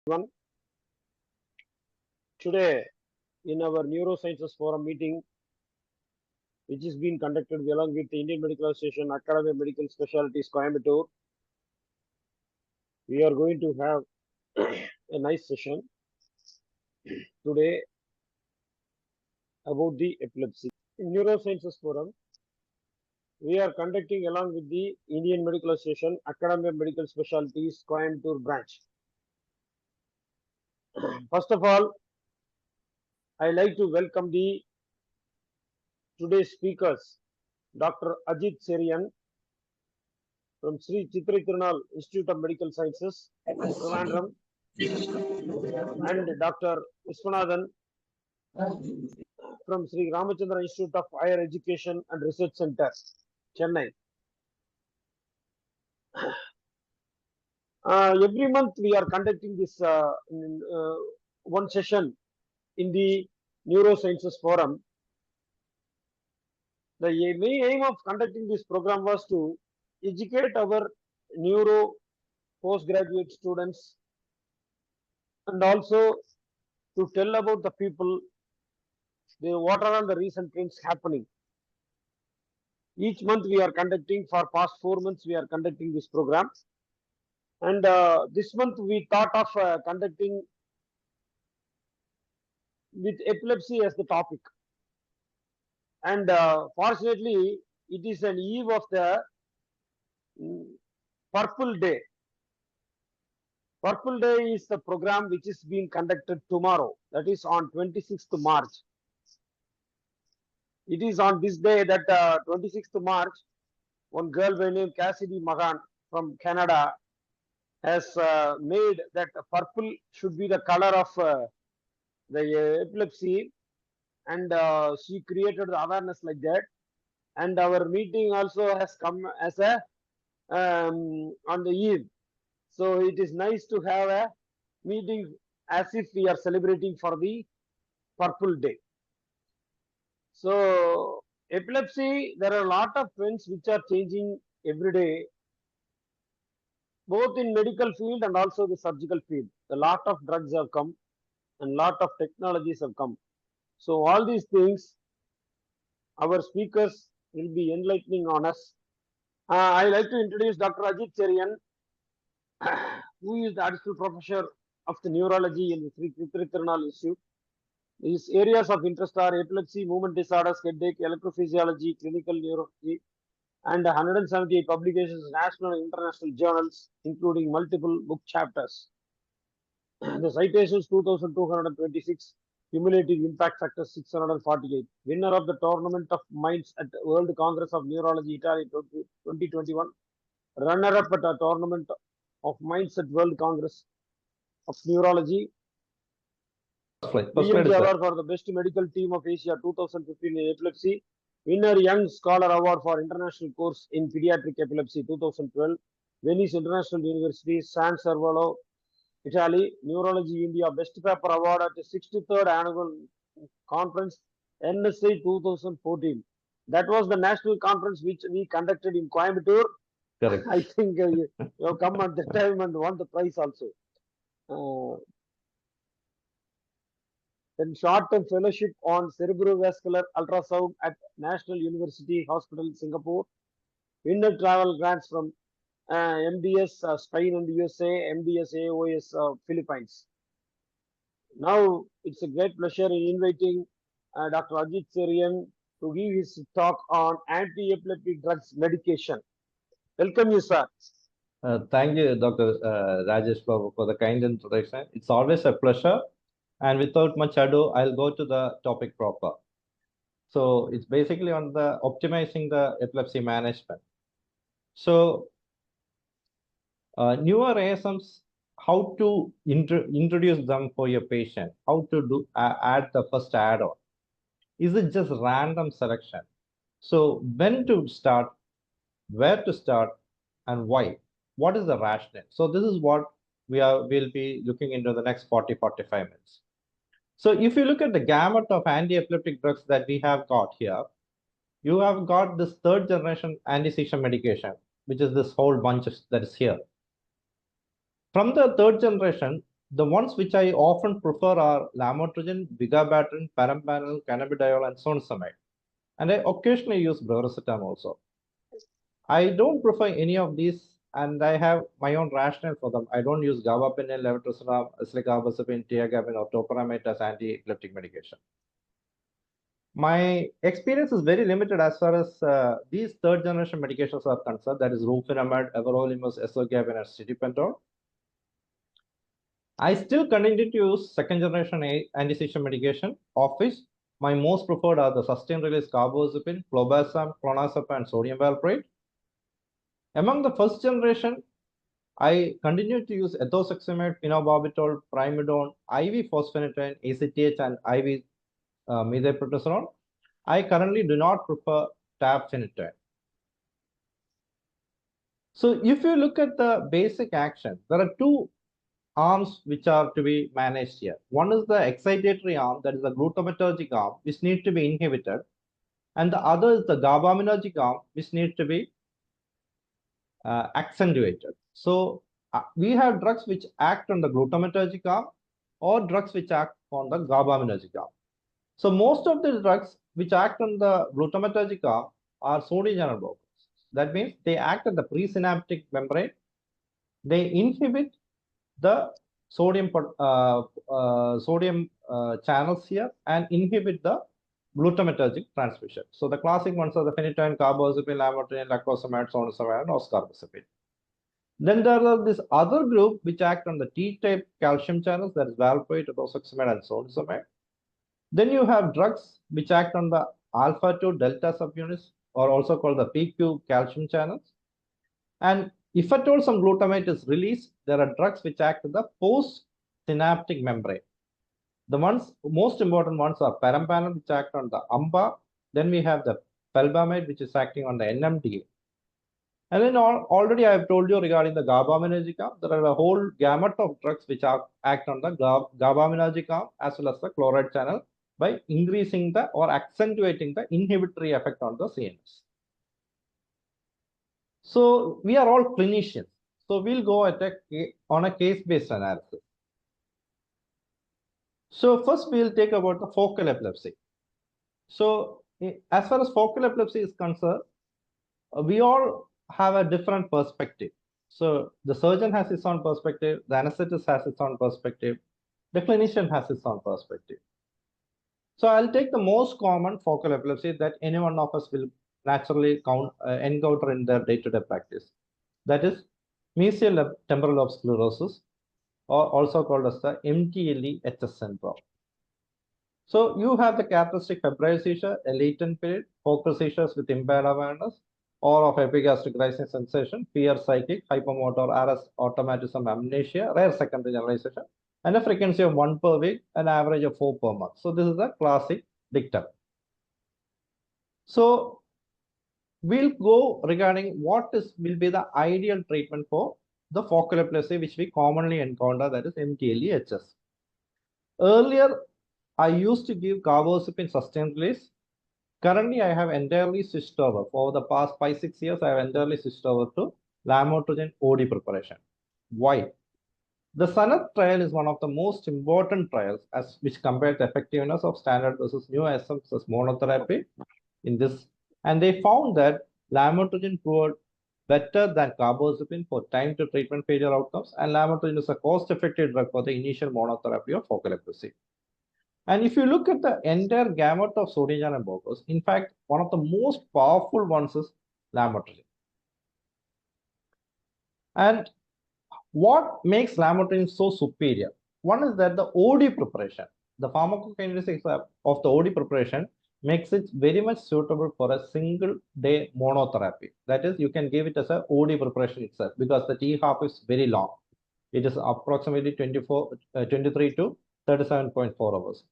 Everyone. Today, in our Neurosciences Forum meeting, which is being conducted along with the Indian Medical Association Academy of Medical Specialties Coimbatore, we are going to have a nice session today about the epilepsy. In Neurosciences Forum, we are conducting along with the Indian Medical Association Academy of Medical Specialties Coimbatore branch. First of all, I like to welcome the today's speakers, Dr.Ajith Cherian from Sree Chitra Institute of Medical Sciences, Trivandrum, and Dr. Visvanathan from Sree Ramachandra Institute of Higher Education and Research Center, Chennai. Every month we are conducting this one session in the Neurosciences Forum. The main aim of conducting this program was to educate our neuro postgraduate students and also to tell about the people what are all the recent trends happening. Each month we are conducting, for past 4 months we are conducting this program, and this month we thought of conducting with epilepsy as the topic, and fortunately it is an eve of the Purple Day. Purple Day is the program which is being conducted tomorrow, that is on 26th March. It is on this day that 26th March, one girl by name Cassidy Magan from Canada has made that purple should be the color of the epilepsy, and she created the awareness like that. And our meeting also has come as a on the eve. So it is nice to have a meeting as if we are celebrating for the Purple Day. So epilepsy, there are a lot of trends which are changing every day, both in medical field and also the surgical field. A lot of drugs have come and lot of technologies have come. So all these things, our speakers will be enlightening on us. I like to introduce Dr. Ajith Cherian, who is the additional professor of the neurology in the Sree Tirunal Institute. His areas of interest are epilepsy, movement disorders, headache, electrophysiology, clinical neurology, and 178 publications in national and international journals, including multiple book chapters. The citations 2,226, cumulative impact factor 648. Winner of the Tournament of Minds at World Congress of Neurology, Italy 2021. Runner-up at a Tournament of Minds at World Congress of Neurology. BMG Award for the Best Medical Team of Asia 2015 in Epilepsy. Winner Young Scholar Award for International Course in Pediatric Epilepsy 2012. Venice International University, San Servolo, Italy. Neurology India Best Paper Award at the 63rd Annual Conference, NSA 2014. That was the national conference which we conducted in Coimbatore. Correct. I think you have come at the time and won the prize also. Then short-term fellowship on cerebrovascular ultrasound at National University Hospital, Singapore. Winner travel grants from MDS Spain and USA, MDS AOS Philippines. Now it's a great pleasure in inviting Dr. Ajith Cherian to give his talk on anti-epileptic drugs medication. Welcome you, sir. Thank you, Dr. Rajesh Babu, for the kind introduction. It's always a pleasure. And without much ado, I'll go to the topic proper. So it's basically on the optimizing the epilepsy management. So newer ASMs, how to introduce them for your patient, how to do add the first add-on. Is it just random selection? So when to start, where to start, and why? What is the rationale? So this is what we'll be looking into the next 40-45 minutes. So if you look at the gamut of anti-epileptic drugs that we have got here, you have got this third generation anti-seizure medication, which is this whole bunch that is here. From the third generation, The ones which I often prefer are lamotrigine, vigabatrin, perampanel, cannabidiol, and zonisamide. And I occasionally use brivaracetam also. I don't prefer any of these, and I have my own rationale for them. I don't use gabapentin, levetiracetam, aceclidine, tiagabin, or topiramate as anti-epileptic medication. My experience is very limited as far as these third generation medications are concerned. That is rufinamide, everolimus, esogabin, and stilipentol. I still continue to use second generation anti-seizure medication, of which my most preferred are the sustained release carbamazepine, clobazam, clonazepam, and sodium valproate. Among the first generation, I continue to use ethosuximide, phenobarbital, primidone, IV fosphenytoin, ACTH, and IV methylprednisolone. I currently do not prefer tabfenitoin. So if you look at the basic action, there are two arms which are to be managed here. One is the excitatory arm, that is the glutamatergic arm, which needs to be inhibited. And the other is the GABAminergic arm, which needs to be accentuated. So we have drugs which act on the glutamatergic arm or drugs which act on the GABAminergic arm. So most of the drugs which act on the glutamatergic arm are sodium channel blockers. That means they act at the presynaptic membrane. They inhibit the sodium channels here and inhibit the glutamatergic transmission. So the classic ones are the phenytoin, carbamazepine, lamotrigine, lacosamide, zonisamide, and oscarbazepine. Then there are this other group which act on the T-type calcium channels, that is valproate, ethosuximide, and zonisamide. Then you have drugs which act on the alpha-2 delta subunits, or also called the PQ calcium channels. And if at all some glutamate is released, there are drugs which act on the post-synaptic membrane. The most important ones are perampanel, which act on the AMPA. Then we have the felbamate, which is acting on the NMDA. And then already I have told you regarding the GABAminergic arm, there are a whole gamut of drugs which act on the GABAminergic arm as well as the chloride channel by increasing the or accentuating the inhibitory effect on the CNS. So we are all clinicians. So we'll go on a case-based analysis. So first we'll take about the focal epilepsy. So as far as focal epilepsy is concerned, we all have a different perspective. So the surgeon has his own perspective, the anesthetist has his own perspective, the clinician has his own perspective. So I'll take the most common focal epilepsy that any one of us will naturally encounter in their day-to-day practice. That is mesial temporal sclerosis, or also called as the MTLE HS syndrome. So you have the characteristic febrile seizure, a latent period, focal seizures with impaired awareness, or of epigastric rising sensation, fear, psychic, hypermotor, arrest, automatism, amnesia, rare secondary generalization, and a frequency of 1 per week, an average of 4 per month. So this is the classic dictum. So we'll go regarding what will be the ideal treatment for the focal epilepsy which we commonly encounter, that is MTLE HS. Earlier, I used to give carbamazepine sustained release. Currently, I have entirely switched over. For the past 5-6 years, I have entirely switched over to lamotrigine OD preparation. Why? The SANAT trial is one of the most important trials which compared the effectiveness of standard versus new ASMs as monotherapy in this. And they found that lamotrigine proved better than carbamazepine for time to treatment failure outcomes, and lamotrigine is a cost-effective drug for the initial monotherapy of focal epilepsy. And if you look at the entire gamut of sodium channel blockers, in fact, one of the most powerful ones is lamotrigine. And what makes lamotrigine so superior? One is that the OD preparation, the pharmacokinetics of the OD preparation makes it very much suitable for a single day monotherapy. That is, you can give it as an OD preparation itself because the T half is very long. It is approximately 23 to 37.4 hours.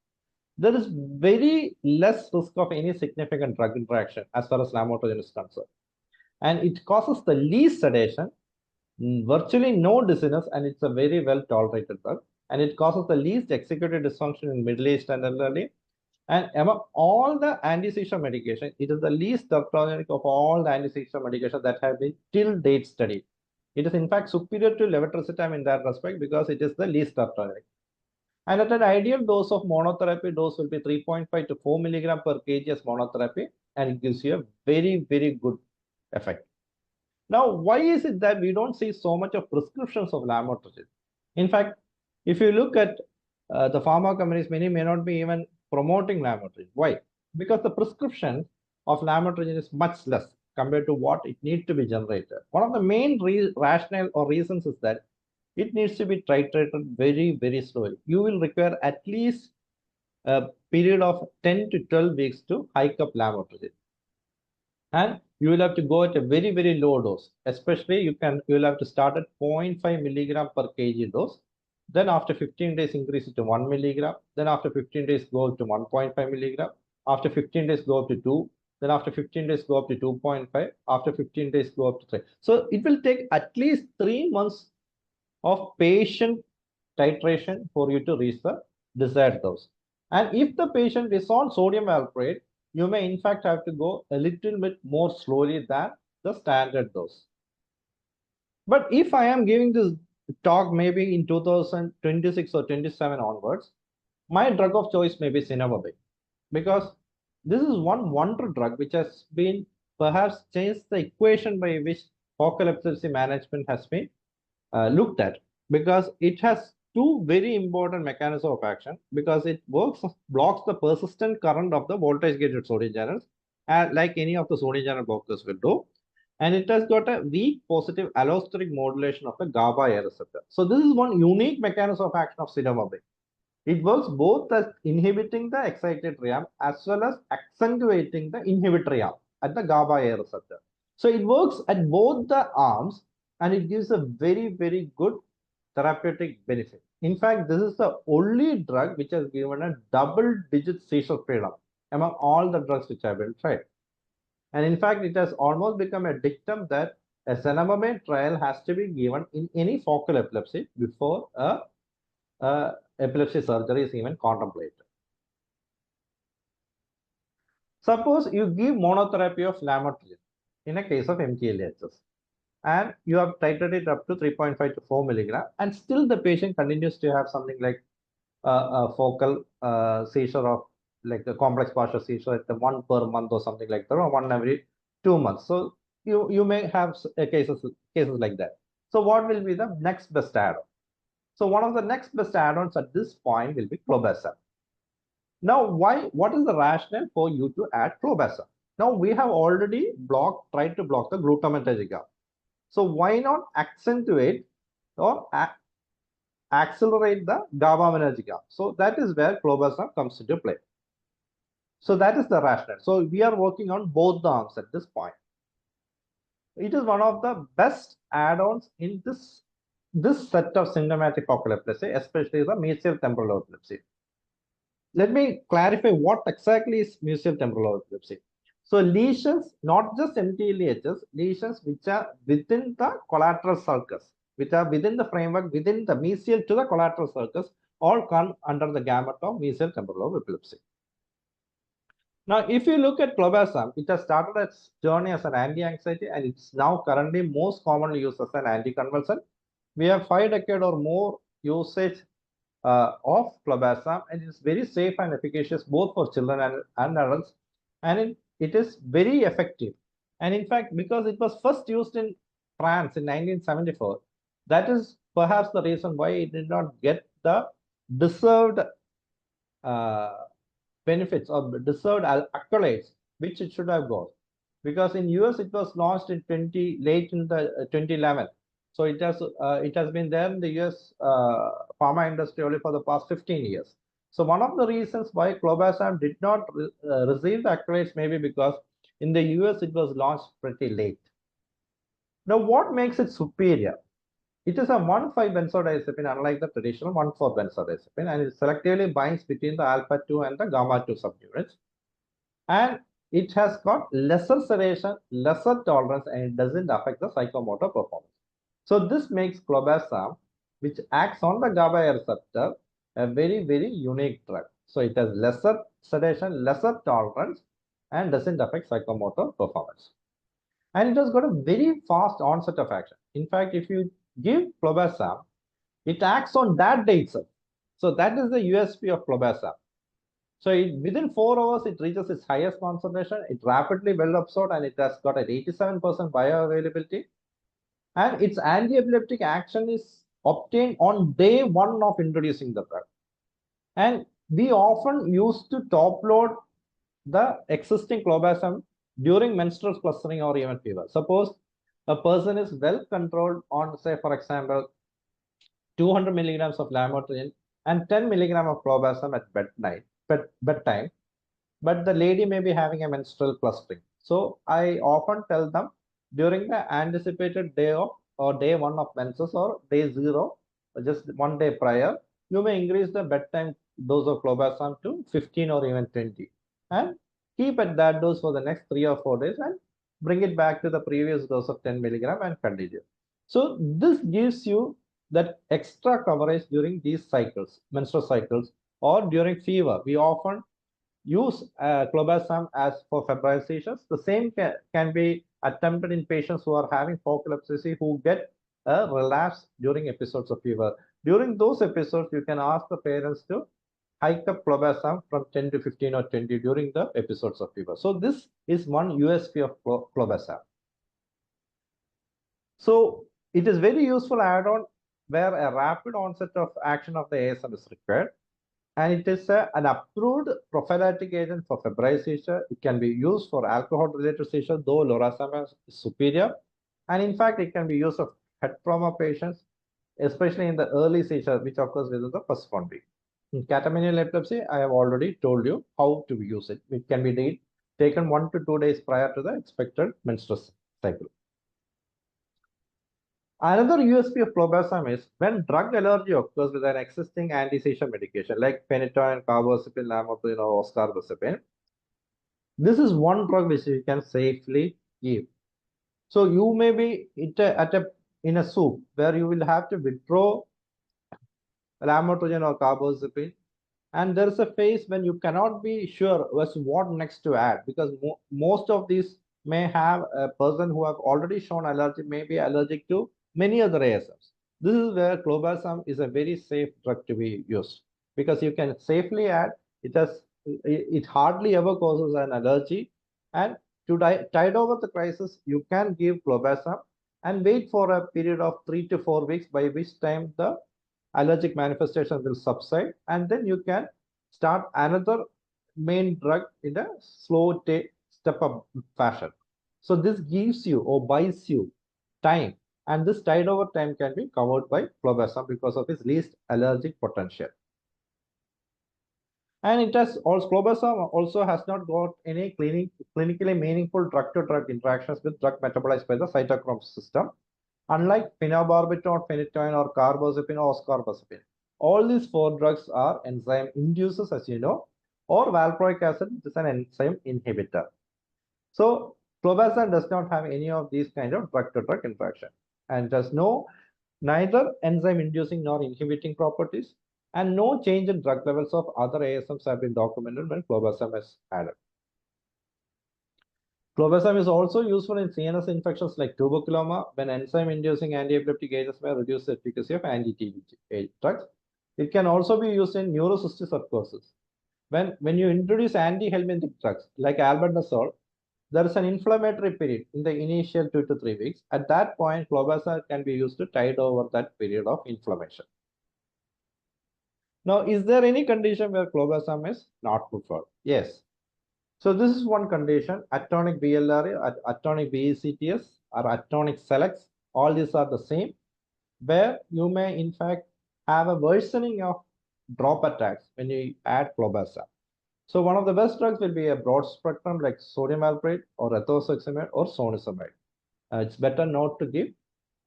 There is very less risk of any significant drug interaction as far as lamotrigine is concerned. And it causes the least sedation, virtually no dizziness, and it's a very well tolerated drug. And it causes the least executive dysfunction in middle-aged and elderly. And among all the anti-seizure medication, it is the least teratogenic of all the anti-seizure medication that have been till date studied. It is in fact superior to levetiracetam in that respect because it is the least drug-tolerant. And at an ideal dose of monotherapy, dose will be 3.5 to 4 milligram per kg as monotherapy, and it gives you a very, very good effect. Now, why is it that we don't see so much of prescriptions of lamotrigine? In fact, if you look at the pharma companies, many may not be even promoting lamotrigine. Why? Because the prescription of lamotrigine is much less compared to what it needs to be generated. One of the main rationale or reasons is that it needs to be titrated very, very slowly. You will require at least a period of 10 to 12 weeks to hike up lamotrigine. And you will have to go at a very, very low dose. Especially you will have to start at 0.5 milligram per kg dose. Then after 15 days, increase it to 1 milligram. Then after 15 days, go up to 1.5 milligram. After 15 days, go up to 2. Then after 15 days, go up to 2.5. After 15 days, go up to 3. So it will take at least 3 months of patient titration for you to reach the desired dose. And if the patient is on sodium valproate, you may in fact have to go a little bit more slowly than the standard dose. But if I am giving this talk maybe in 2026 or 27 onwards, my drug of choice may be Zonisamide, because this is one wonder drug which has been perhaps changed the equation by which focal epilepsy management has been looked at, because it has two very important mechanisms of action, because it blocks the persistent current of the voltage gated sodium channels, like any of the sodium channel blockers will do. And it has got a weak positive allosteric modulation of the GABA A receptor. So this is one unique mechanism of action of Zonisamide. It works both as inhibiting the excitatory arm as well as accentuating the inhibitory arm at the GABA A receptor. So it works at both the arms, and it gives a very, very good therapeutic benefit. In fact, this is the only drug which has given a double-digit seizure freedom among all the drugs which have been tried. And in fact, it has almost become a dictum that a Zonisamide trial has to be given in any focal epilepsy before a epilepsy surgery is even contemplated. Suppose you give monotherapy of lamotrigine in a case of MTLE HS, and you have titrated it up to 3.5 to 4 milligram, and still the patient continues to have something like a focal seizure of like a complex partial seizure at the 1 per month or something like that, or 1 every 2 months. So you may have cases like that. So what will be the next best add-on? So one of the next best add-ons at this point will be Clobazam. Now, what is the rationale for you to add Clobazam? Now, we have already tried to block the glutamatergic arm. So why not accentuate or accelerate the GABAergic arm? So that is where Clobazam comes into play. So that is the rationale. So we are working on both the arms at this point. It is one of the best add-ons in this set of symptomatic focal epilepsy, especially the mesial temporal epilepsy. Let me clarify what exactly is mesial temporal epilepsy. So lesions, not just MTLE HS, lesions which are within the collateral sulcus, which are within the framework, within the mesial to the collateral sulcus, all come under the gamut of mesial temporal epilepsy. Now, if you look at Clobazam, it has started its journey as an anti-anxiety, and it's now currently most commonly used as an anticonvulsant. We have 5 decades or more usage of Clobazam, and it's very safe and efficacious both for children and adults, and it is very effective. And in fact, because it was first used in France in 1974, that is perhaps the reason why it did not get the deserved benefits or deserved accolades which it should have got, because in US it was launched in late in the 2011. So it has been there in the US pharma industry only for the past 15 years. So one of the reasons why Clobazam did not receive the accolades maybe because in the US it was launched pretty late. Now, what makes it superior? It is a 1,5-benzodiazepine, unlike the traditional 1,4-benzodiazepine, and it selectively binds between the alpha-2 and the gamma-2 subunits. And it has got lesser sedation, lesser tolerance, and it doesn't affect the psychomotor performance. So this makes Clobazam, which acts on the GABA receptor, a very, very unique drug. So it has lesser sedation, lesser tolerance, and doesn't affect psychomotor performance. and it has got a very fast onset of action. In fact, if you give Clobazam, it acts on that day itself. So that is the USP of Clobazam. So within 4 hours, it reaches its highest concentration. It rapidly well absorbed, and it has got an 87% bioavailability. And its anti-epileptic action is obtained on day 1 of introducing the drug. And we often used to top load the existing clobazam during menstrual clustering or even fever. Suppose a person is well controlled on, say, for example, 200 milligrams of lamotrigine and 10 milligram of clobazam at bedtime, but the lady may be having a menstrual clustering. So I often tell them during the anticipated day of or day 1 of menses or day 0, just 1 day prior, you may increase the bedtime dose of clobazam to 15 or even 20 and keep at that dose for the next 3 or 4 days and bring it back to the previous dose of 10 milligram and continue. So this gives you that extra coverage during these cycles, menstrual cycles, or during fever. We often use clobazam as for febrile seizures. The same can be attempted in patients who are having focal epilepsy who get a relapse during episodes of fever. During those episodes, you can ask the parents to hike up clobazam from 10 to 15 or 20 during the episodes of fever. So this is one USP of clobazam. So it is very useful add-on where a rapid onset of action of the ASM is required. And it is an approved prophylactic agent for febrile seizure. It can be used for alcohol-related seizure, though lorazepam is superior. And in fact, it can be used for head trauma patients, especially in the early seizure, which occurs within the first 1 week. In catamenial epilepsy, I have already told you how to use it. It can be taken 1 to 2 days prior to the expected menstrual cycle. Another USP of clobazam is when drug allergy occurs with an existing anti-seizure medication like phenytoin, carbazepine, lamotrigine, or oscarbazepine. This is one drug which you can safely give. So you may be in a soup where you will have to withdraw lamotrigine or carbazepine, and there is a phase when you cannot be sure as what next to add because most of these may have a person who have already shown allergy may be allergic to many other ASMs. This is where clobazam is a very safe drug to be used because you can safely add. It hardly ever causes an allergy, and to tide over the crisis, you can give clobazam and wait for a period of 3 to 4 weeks, by which time the allergic manifestation will subside, and then you can start another main drug in a slow step up fashion. So this gives you or buys you time, and this tide over time can be covered by clobazam because of its least allergic potential. And it has also clobazam also has not got any clinically meaningful drug-to-drug interactions with drug metabolized by the cytochrome system, unlike phenobarbital, phenytoin, or carbazepine or oscarbazepine. All these 4 drugs are enzyme inducers, as you know, or valproic acid, which is an enzyme inhibitor. So clobazam does not have any of these kind of drug-to-drug interaction and does neither enzyme inducing nor inhibiting properties, and no change in drug levels of other ASMs have been documented when clobazam is added. Clobazam is also useful in CNS infections like tuberculoma when enzyme-inducing anti-epileptic agents may reduce the efficacy of anti-TB drugs. It can also be used in neurocystic psychosis. When you introduce anti-helminthic drugs like albendazole, there is an inflammatory period in the initial 2 to 3 weeks. At that point, clobazam can be used to tide over that period of inflammation. Now, is there any condition where clobazam is not preferred? Yes. So this is one condition, atonic BLRA, atonic BECTS, or atonic selects. All these are the same, where you may in fact have a worsening of drop attacks when you add clobazam. So one of the best drugs will be a broad spectrum like sodium valproate or ethosuximide or zonisamide. It's better not to give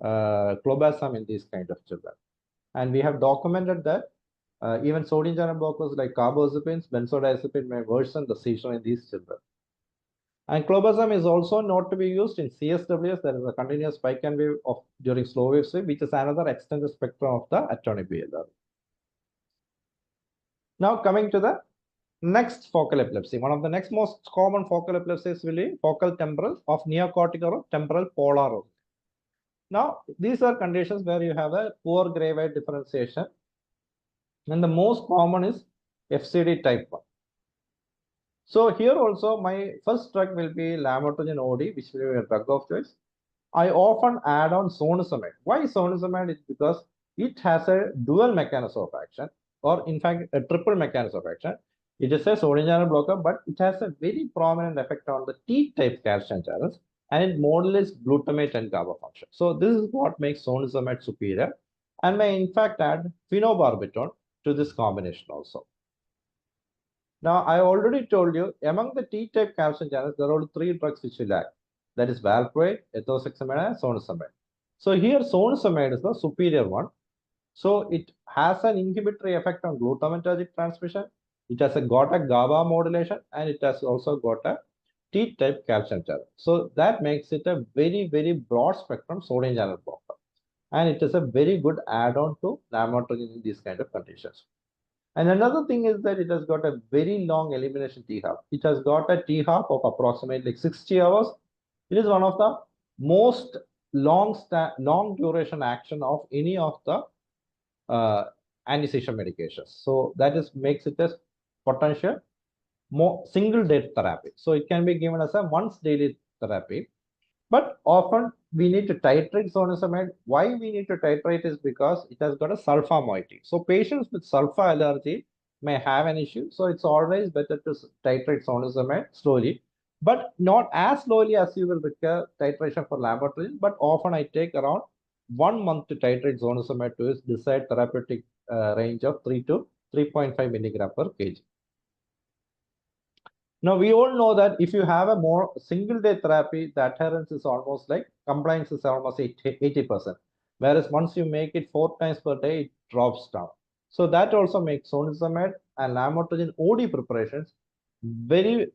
clobazam in these kind of children. And we have documented that even sodium channel blockers like carbazepines, benzodiazepine may worsen the seizure in these children. And clobazam is also not to be used in CSWS. There is a continuous spike and wave during slow wave sleep, which is another extended spectrum of the atonic BLR. Now coming to the Next, focal epilepsy. One of the next most common focal epilepsies will be focal temporal of neocortical or temporal polar. Now, these are conditions where you have a poor gray-white differentiation. And the most common is FCD type 1. So here also my first drug will be lamotrigine OD, which will be a drug of choice. I often add on zonisamide. Why zonisamide? Is because it has a dual mechanism of action, or in fact a triple mechanism of action. It is a sodium channel blocker, but it has a very prominent effect on the T-type calcium channels, and it modulates glutamate and GABA function. So this is what makes zonisamide superior, and may in fact add phenobarbital to this combination also. Now, I already told you, among the T-type calcium channels, there are three drugs which will act. That is valproate, ethosuximide, and zonisamide. So here, zonisamide is the superior one. So it has an inhibitory effect on glutamatergic transmission. It has got a GABA modulation, and it has also got a T-type calcium channel. So that makes it a very, very broad spectrum sodium channel blocker. And it is a very good add-on to lamotrigine in these kind of conditions. And another thing is that it has got a very long elimination T-half. It has got a T-half of approximately 60 hours. It is one of the most long duration action of any of the anti-seizure medications. So that is makes it as potential single day therapy. So it can be given as a once daily therapy. But often we need to titrate zonisamide. Why we need to titrate is because it has got a sulfa moiety. So patients with sulfa allergy may have an issue. So it's always better to titrate zonisamide slowly, but not as slowly as you will require titration for lamotrigine. But often I take around 1 month to titrate zonisamide to its desired therapeutic range of 3 to 3.5 milligram per kg. Now, we all know that if you have a more single day therapy, the adherence is almost like compliance is almost 80%. Whereas once you make it 4 times per day, it drops down. So that also makes zonisamide and lamotrigine OD preparations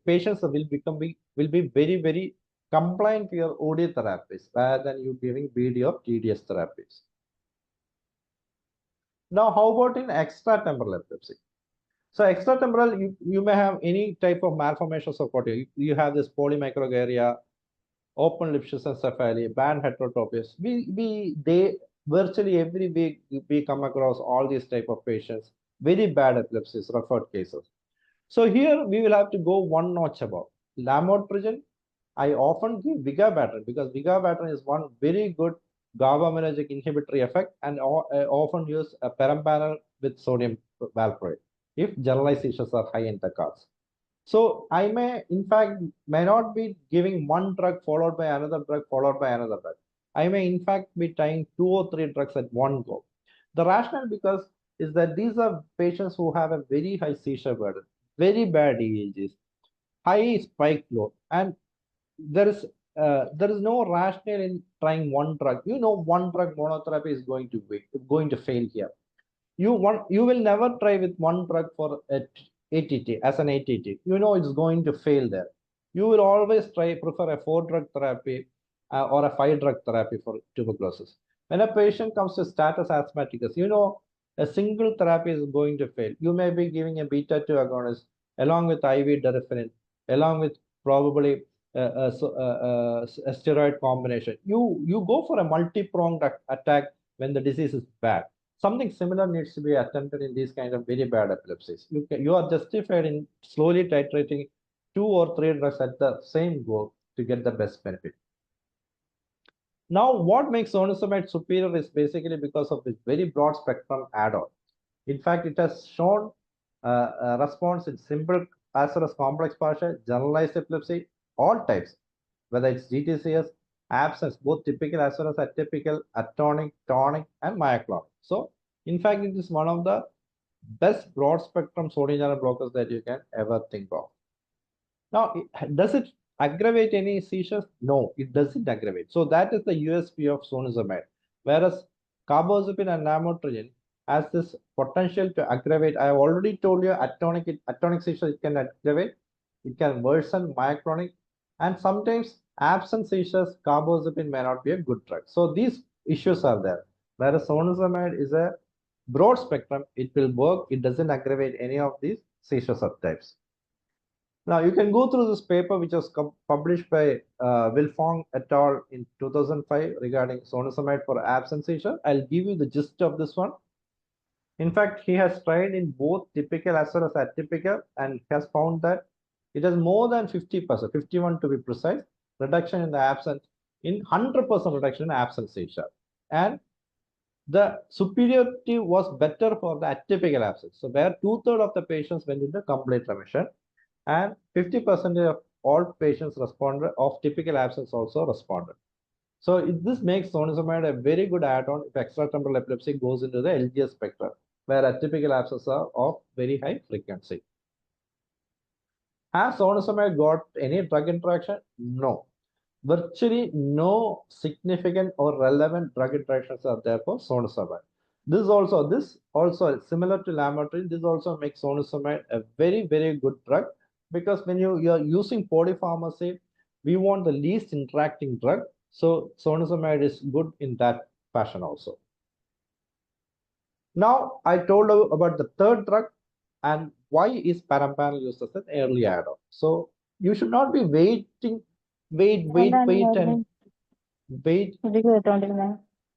patients will be very, very compliant to your OD therapies rather than you giving BD or TDS therapies. Now, how about in extratemporal epilepsy? So extratemporal, you may have any type of malformations of cortea. You have this polymicrogyria, open lip schizencephaly, band heterotropias. They virtually every week we come across all these type of patients, very bad epilepsies, referred cases. So here we will have to go one notch above. Lamotrigine, I often give vigabatrin because vigabatrin is one very good GABAergic inhibitory effect, and often use a perampanel with sodium valproate if generalized seizures are high in the cards. So I may, in fact, may not be giving one drug followed by another drug followed by another drug. I may, in fact, be trying 2 or 3 drugs at one go. The rationale because is that these are patients who have a very high seizure burden, very bad EEGs, high spike load, and there is no rationale in trying one drug. You know, one drug monotherapy is going to fail here. You will never try with one drug for ATT as an ATT. You know it's going to fail there. You will always prefer a 4-drug therapy or a 5-drug therapy for tuberculosis. When a patient comes to status asthmaticus, you know a single therapy is going to fail. You may be giving a beta 2 agonist along with IV deriphenil, along with probably a steroid combination. You go for a multi-pronged attack when the disease is bad. Something similar needs to be attempted in these kind of very bad epilepsies. You are justified in slowly titrating 2 or 3 drugs at the same go to get the best benefit. Now, what makes zonisamide superior is basically because of this very broad spectrum add-on. In fact, it has shown a response in simple as well as complex partial, generalized epilepsy, all types, whether it's GTCS, absence, both typical as well as atypical, atonic, tonic, and myoclonic. So, in fact, it is one of the best broad spectrum sodium channel blockers that you can ever think of. Now, does it aggravate any seizures? No, it doesn't aggravate. So that is the USP of zonisamide. Whereas carbazepine and lamotrigine has this potential to aggravate. I have already told you atonic seizures it can aggravate. It can worsen myoclonic, and sometimes absent seizures, carbazepine may not be a good drug. So these issues are there. Whereas zonisamide is a broad spectrum, it will work. It doesn't aggravate any of these. seizure subtypes. Now, you can go through this paper, which was published by Wilfong et al. In 2005 regarding zonisamide for absence seizure. I'll give you the gist of this one. In fact, he has tried in both typical as well as atypical and has found that it has more than 50%, 51 to be precise, reduction in the absence, in 100% reduction in absence seizure. And the superiority was better for the atypical absence. So where 2/3 of the patients went into complete remission and 50% of all patients responded of typical absence also responded. So this makes zonisamide a very good add-on if extratemporal epilepsy goes into the LGS spectrum, where atypical abscesses are of very high frequency. Has zonisamide got any drug interaction? No. Virtually no significant or relevant drug interactions are there for zonisamide. This also similar to lamotrigine, this also makes zonisamide a very, very good drug, because when you are using polypharmacy, we want the least interacting drug. So zonisamide is good in that fashion also. Now I told you about the third drug and why is parampanel used as an early add-on. So you should not be wait and wait.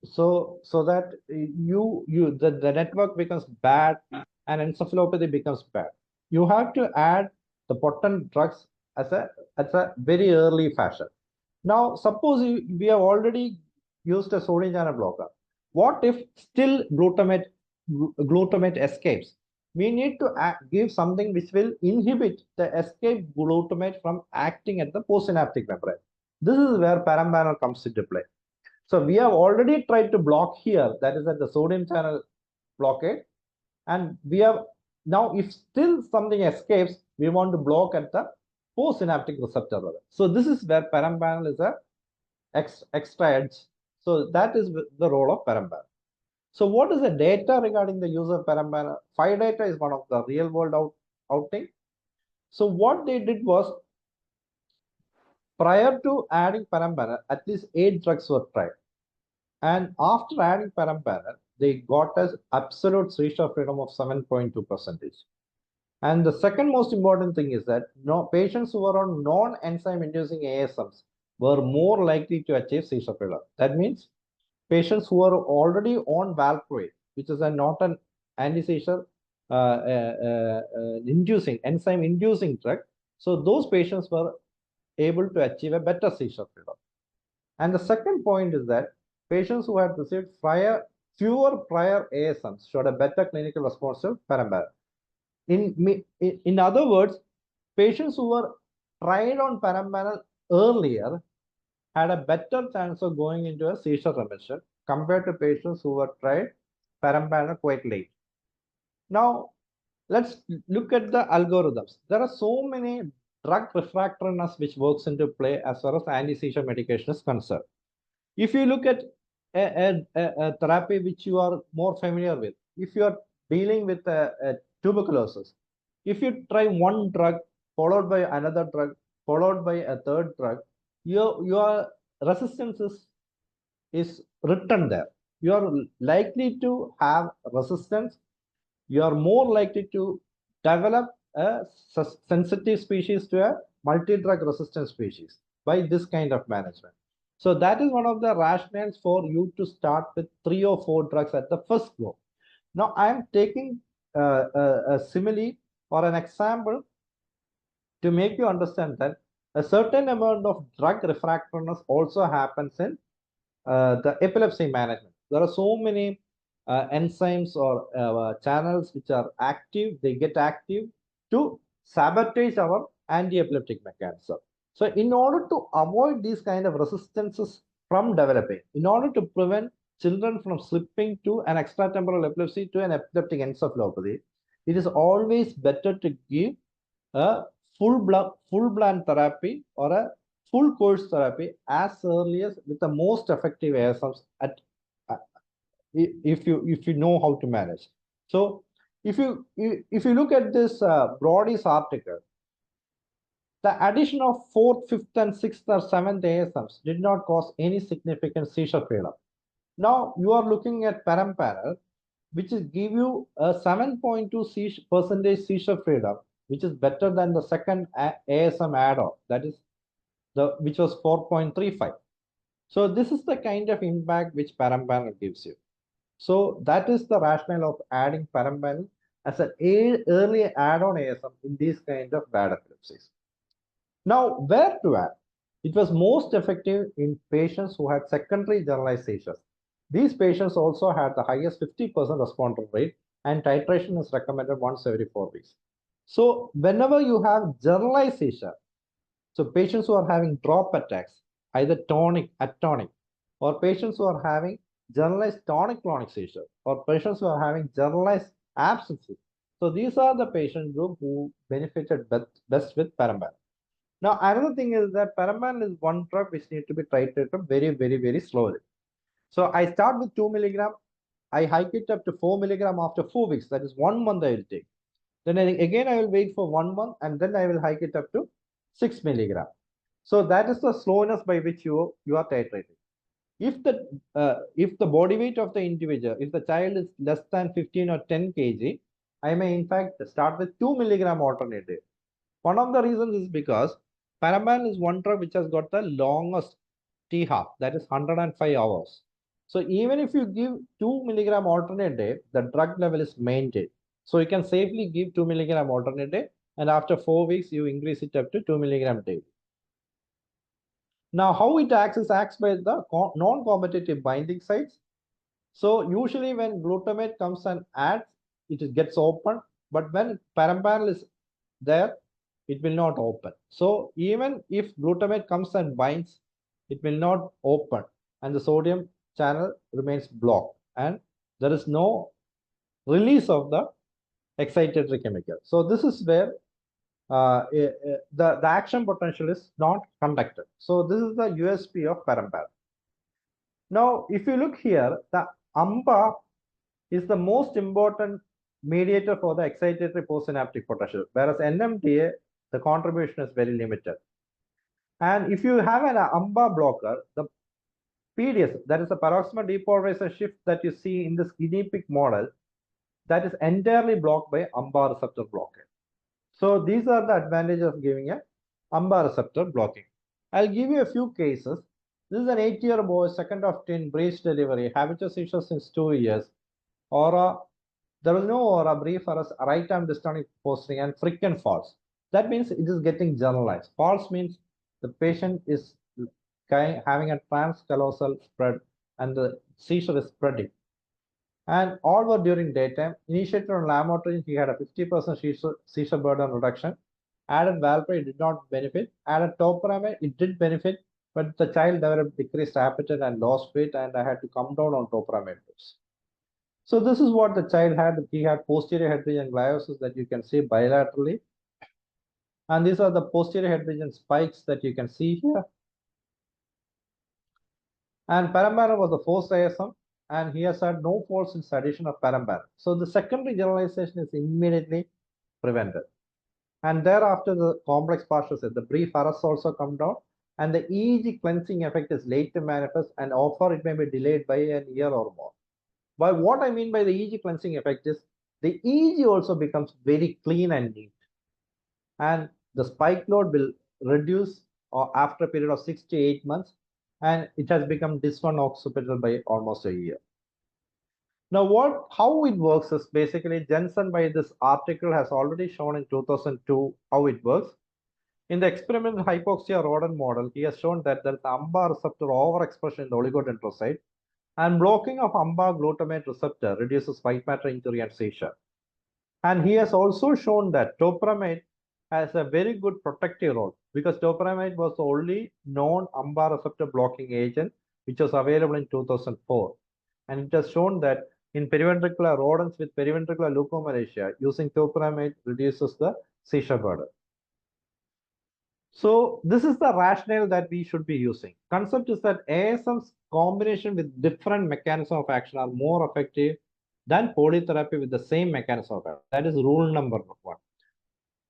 So that the network becomes bad and encephalopathy becomes bad. You have to add the potent drugs as a very early fashion. Now, suppose we have already used a sodium channel blocker. What if still glutamate escapes? We need to give something which will inhibit the escape glutamate from acting at the postsynaptic membrane. This is where parampanel comes into play. So we have already tried to block here, that is at the sodium channel blockade. And we have now, if still something escapes, we want to block at the postsynaptic receptor level. So this is where parampanel is a extra edge. So that is the role of parampanel. So what is the data regarding the use of parampanel? Phi data is one of the real world outing. So what they did was, prior to adding parampanel, at least 8 drugs were tried. And after adding parampanel, they got us absolute seizure freedom of 7.2%. And the second most important thing is that patients who were on non-enzyme inducing ASMs were more likely to achieve seizure freedom. That means patients who are already on valproate, which is not an anti-seizure enzyme inducing drug. So those patients were able to achieve a better seizure freedom. And the second point is that patients who had received fewer prior ASMs showed a better clinical response to parampanel. In other words, patients who were tried on parampanel earlier had a better chance of going into a seizure remission compared to patients who were tried parampanel quite late. Now, let's look at the algorithms. There are so many drug refractoriness which works into play as far as anti-seizure medication is concerned. If you look at a therapy which you are more familiar with, if you are dealing with a tuberculosis, if you try one drug followed by another drug followed by a third drug, your resistance is written there. You are likely to have resistance. You are more likely to develop a sensitive species to a multi-drug resistant species by this kind of management. So that is one of the rationales for you to start with 3 or 4 drugs at the first go. Now I am taking a simile or an example to make you understand that a certain amount of drug refractoriness also happens in the epilepsy management. There are so many enzymes or channels which are active, they get active to sabotage our anti-epileptic mechanism. So in order to avoid these kind of resistances from developing, in order to prevent children from slipping to an extratemporal epilepsy to an epileptic encephalopathy, it is always better to give a full-blown therapy or a full course therapy as early as with the most effective ASMs at if you know how to manage. So if you look at this Brody's article, the addition of 4th, 5th, and 6th or 7th ASMs did not cause any significant seizure failure. Now you are looking at parampanel. which is give you a 7.2 percentage seizure freedom, which is better than the second ASM add-on, that is which was 4.35. So this is the kind of impact which perampanel gives you. So that is the rationale of adding perampanel as an early add-on ASM in these kind of bad epilepsies. Now, where to add? It was most effective in patients who had secondary generalized seizures. These patients also had the highest 50% responder rate, and titration is recommended once every 4 weeks. So whenever you have generalized seizure, so patients who are having drop attacks, either tonic, atonic, or patients who are having generalized tonic-clonic seizure, or patients who are having generalized absences. So these are the patient group who benefited best with perampanel. Now, another thing is that perampanel is one drug which needs to be titrated very slowly. So I start with 2 milligram, I hike it up to 4 milligram after 4 weeks. That is 1 month I will take. Then again I will wait for 1 month, and then I will hike it up to 6 milligram. So that is the slowness by which you are titrating. If the body weight of the individual, if the child is less than 15 or 10 kg, I may in fact start with 2 milligram alternate day. One of the reasons is because perampanel is one drug which has got the longest T half, that is 105 hours. So even if you give 2 milligram alternate day, the drug level is maintained. So you can safely give 2 milligram alternate day, and after 4 weeks, you increase it up to 2 milligram daily. Now, how it acts is acts by the non-competitive binding sites. So usually when glutamate comes and adds, it gets open, but when perampanel is there, it will not open. So even if glutamate comes and binds, it will not open, and the sodium channel remains blocked, and there is no release of the excitatory chemical. So this is where the action potential is not conducted. So this is the USP of perampanel. Now, if you look here, the AMPA is the most important mediator for the excitatory postsynaptic potential, whereas NMDA, the contribution is very limited. And if you have an AMPA blocker, the PDS, that is the paroxysmal depolarization shift that you see in this guinea pig model, that is entirely blocked by AMPA receptor blockade. So these are the advantages of giving a AMPA receptor blocking. I'll give you a few cases. This is an 8-year-old boy, second of 10, breech delivery, habitual seizure since 2 years. Aura, there is no aura, brief arrest, right arm dystonic posting, and frequent falls. That means it is getting generalized. Falls means the patient is having a transcallosal spread and the seizure is spreading. And all were during daytime. Initiated on lamotrigine, he had a 50% seizure burden reduction. Added valproate, did not benefit. Added topiramate, it did benefit, but the child developed decreased appetite and lost weight, and I had to come down on topiramate dose. So this is what the child had. He had posterior head region gliosis that you can see bilaterally. And these are the posterior head region spikes that you can see here. And perampanel was the first ASM, and he has had no falls since addition of perampanel. So the secondary generalization is immediately prevented. And thereafter, the complex partial set, the brief arrest also come down, and the EEG cleansing effect is late to manifest, and often it may be delayed by a year or more. But what I mean by the EEG cleansing effect is the EEG also becomes very clean and neat, and the spike load will reduce after a period of 6 to 8 months, and it has become dysphenooccipital by almost a year. Now, how it works is basically Jensen by this article has already shown in 2002 how it works. In the experimental hypoxia rodent model, he has shown that there is AMPA receptor overexpression in the oligodendrocyte, and blocking of AMPA glutamate receptor reduces white matter injury and seizure. And he has also shown that topiramate has a very good protective role, because topiramate was the only known AMPA receptor blocking agent which was available in 2004. And it has shown that in periventricular rodents with periventricular leukomalacia, using topiramate reduces the seizure burden. So this is the rationale that we should be using. Concept is that ASM's combination with different mechanism of action are more effective than polytherapy with the same mechanism of action. That is rule number 1.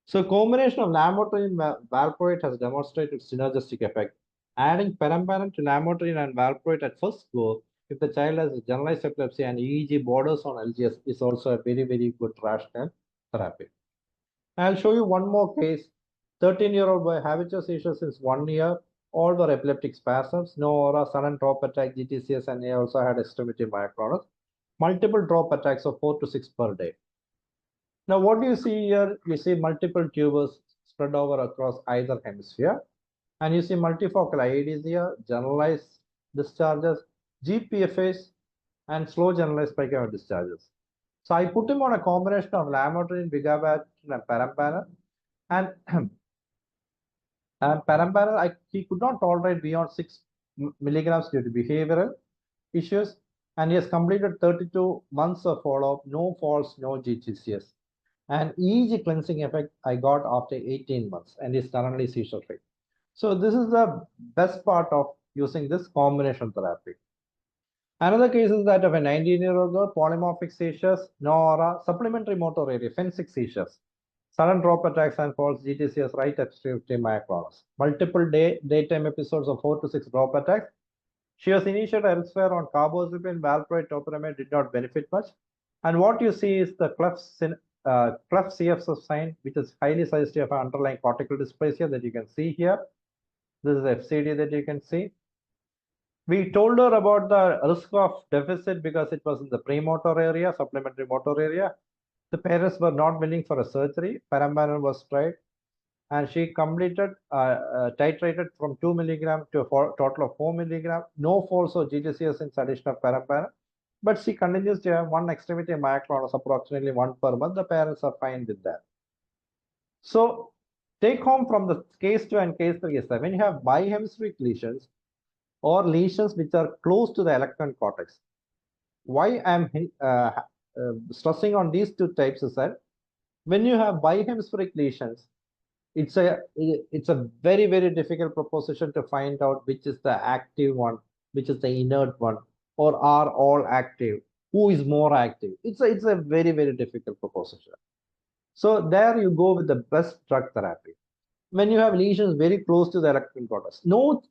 So combination of lamotrigine and valproate has demonstrated synergistic effect. Adding perampanel to lamotrigine and valproate at first go if the child has generalized epilepsy and EEG borders on LGS, is also a very, very good rational therapy. I'll show you one more case. 13-year-old boy, habitual seizures since 1 year. All were epileptic spasms, no aura, sudden drop attack, GTCS, and he also had extremity myoclonus. Multiple drop attacks of 4 to 6 per day. Now, what do you see here? You see multiple tubers spread over across either hemisphere. And you see multifocal AEDs here, generalized discharges, GPFAs, and slow generalized spiking discharges. So I put him on a combination of lamotrigine, vigabatrin, and perampanel. And, and perampanel, he could not tolerate beyond 6 milligrams due to behavioral issues. And he has completed 32 months of follow-up, no falls, no GTCS. And EEG cleansing effect I got after 18 months, and is currently seizure-free. So this is the best part of using this combination therapy. Another case is that of a 19-year-old girl, polymorphic seizures, no aura, supplementary motor area, FEN6 seizures, sudden drop attacks and falls, GTCS, right extremity myoclonus. Multiple daytime episodes of 4 to 6 drop attacks. She was initiated elsewhere on carbazepine, valproate, topiramate, did not benefit much. And what you see is the cleft CFS sign, which is highly suggestive of underlying cortical dysplasia that you can see here. This is FCD that you can see. We told her about the risk of deficit because it was in the premotor area, supplementary motor area. The parents were not willing for a surgery. Perampanel was tried, and she completed, titrated from 2 milligram to a total of 4 milligram. No falls or GTCS in addition of perampanel, but she continues to have one extremity myoclonus, approximately 1 per month. The parents are fine with that. So take home from the case 2 and case 3 is that when you have bihemispheric lesions or lesions which are close to the electron cortex, why I'm stressing on these 2 types is that when you have bihemispheric lesions, it's a very, very difficult proposition to find out which is the active one, which is the inert one, or are all active, who is more active. It's a very, very difficult proposition. So there you go with the best drug therapy. When you have lesions very close to the electron cortex, no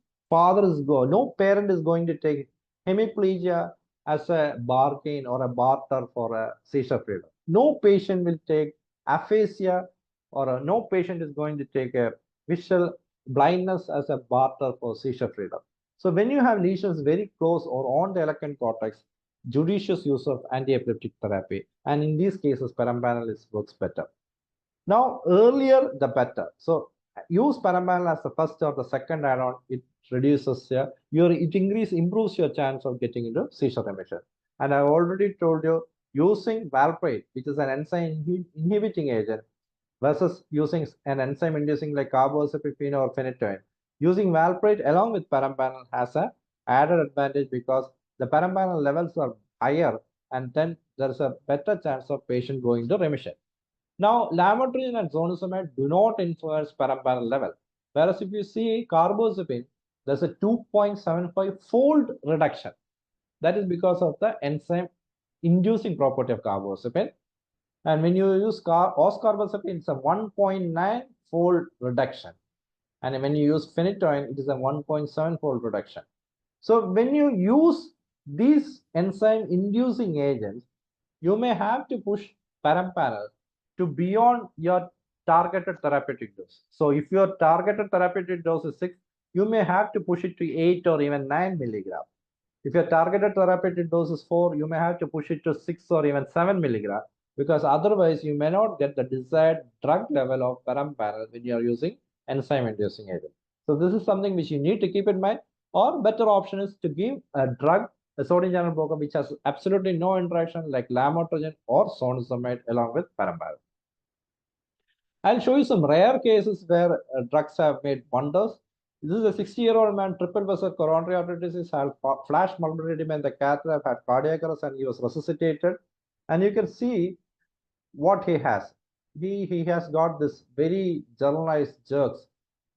parent is going to take hemiplegia as a bargain or a barter for a seizure freedom. No patient will take aphasia, or no patient is going to take a visual blindness as a barter for seizure freedom. So when you have lesions very close or on the electron cortex, judicious use of anti-epileptic therapy, and in these cases, perampanel works better. Now, earlier the better. So use perampanel as the first or the second add-on. It reduces improves your chance of getting into seizure remission. And I already told you, using valproate, which is an enzyme inhibiting agent, versus using an enzyme inducing like carbazepine or phenytoin. Using valproate along with perampanel has an added advantage because the perampanel levels are higher, and then there's a better chance of patient going into remission. Now, lamotrigine and zonisamide do not influence perampanel level. Whereas if you see carbazepine, there's a 2.75-fold reduction. That is because of the enzyme inducing property of carbazepine. And when you use oscarbazepine, it's a 1.9-fold reduction. And when you use phenytoin, it is a 1.7-fold reduction. So when you use these enzyme-inducing agents, you may have to push perampanel to beyond your targeted therapeutic dose. So if your targeted therapeutic dose is 6, you may have to push it to 8 or even 9 milligram. If your targeted therapeutic dose is 4, you may have to push it to 6 or even 7 milligram, because otherwise you may not get the desired drug level of perampanel when you are using enzyme-inducing agent. So this is something which you need to keep in mind. Or better option is to give a drug, a sodium channel blocker, which has absolutely no interaction like lamotrigine or zonisamide along with perampanel. I'll show you some rare cases where drugs have made wonders. This is a 60-year-old man, triple vessel coronary artery disease, had flash multiple edema in the cath lab, had cardiac arrest, and he was resuscitated. And you can see what he has. He has got this very generalized jerks,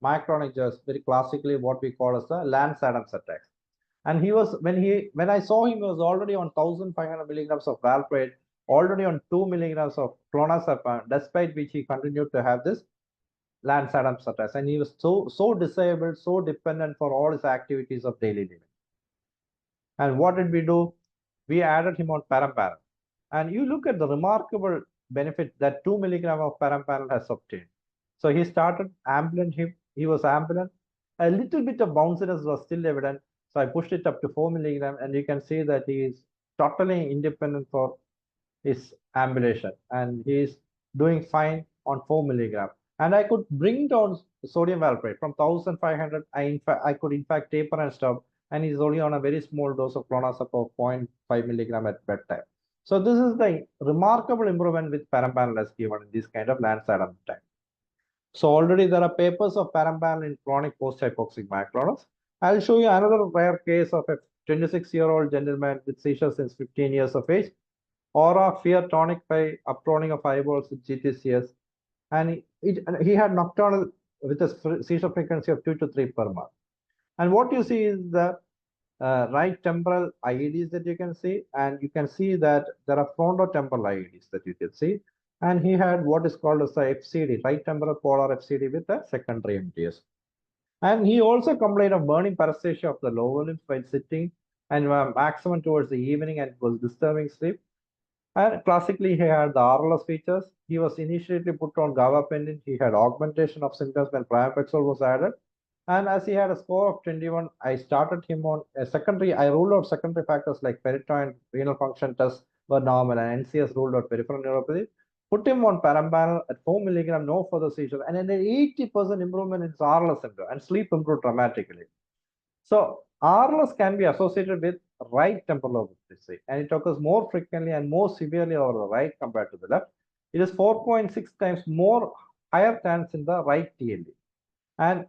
myoclonic jerks, very classically what we call as the Lance Adams attacks. And he was, when I saw him, he was already on 1,500 milligrams of valproate, already on 2 milligrams of clonazepam, despite which he continued to have this Lance Adams attacks. And he was so disabled, so dependent for all his activities of daily living. And what did we do? We added him on paramparel. And you look at the remarkable benefit that 2 milligram of paramparel has obtained. So he started ambulant, he was ambulant. A little bit of bounciness was still evident. So I pushed it up to 4 milligram, and you can see that he is totally independent for his ambulation, and he is doing fine on 4 milligram. And I could bring down sodium valproate from 1500. I could in fact taper and stop, and he's only on a very small dose of clonazepam of 0.5 milligram at bedtime. So this is the remarkable improvement with paramparel as given in this kind of Lancet time. So already there are papers of paramparel in chronic post-hypoxic myoclonus. I'll show you another rare case of a 26-year-old gentleman with seizures since 15 years of age. Aura fear tonic by uptoning of eyeballs with GTCS, and he had nocturnal with a seizure frequency of 2 to 3 per month. And what you see is the right temporal IEDs that you can see, and you can see that there are frontotemporal IEDs that you can see. And he had what is called as the FCD, right temporal polar FCD with a secondary MTS. And he also complained of burning paresthesia of the lower limbs while sitting, and maximum towards the evening, and was disturbing sleep. And classically, he had the RLS features. He was initially put on gabapentin. He had augmentation of symptoms when pramipexole was added. And as he had a score of 21, I started him on a secondary. I ruled out secondary factors like peritone, renal function tests were normal, and NCS ruled out peripheral neuropathy. Put him on paramparel at 4 milligram, no further seizure, and an 80% improvement in his RLS symptom, and sleep improved dramatically. So RLS can be associated with right temporal lobe epilepsy, and it occurs more frequently and more severely over the right compared to the left. It is 4.6 times more higher chance in the right TLE. And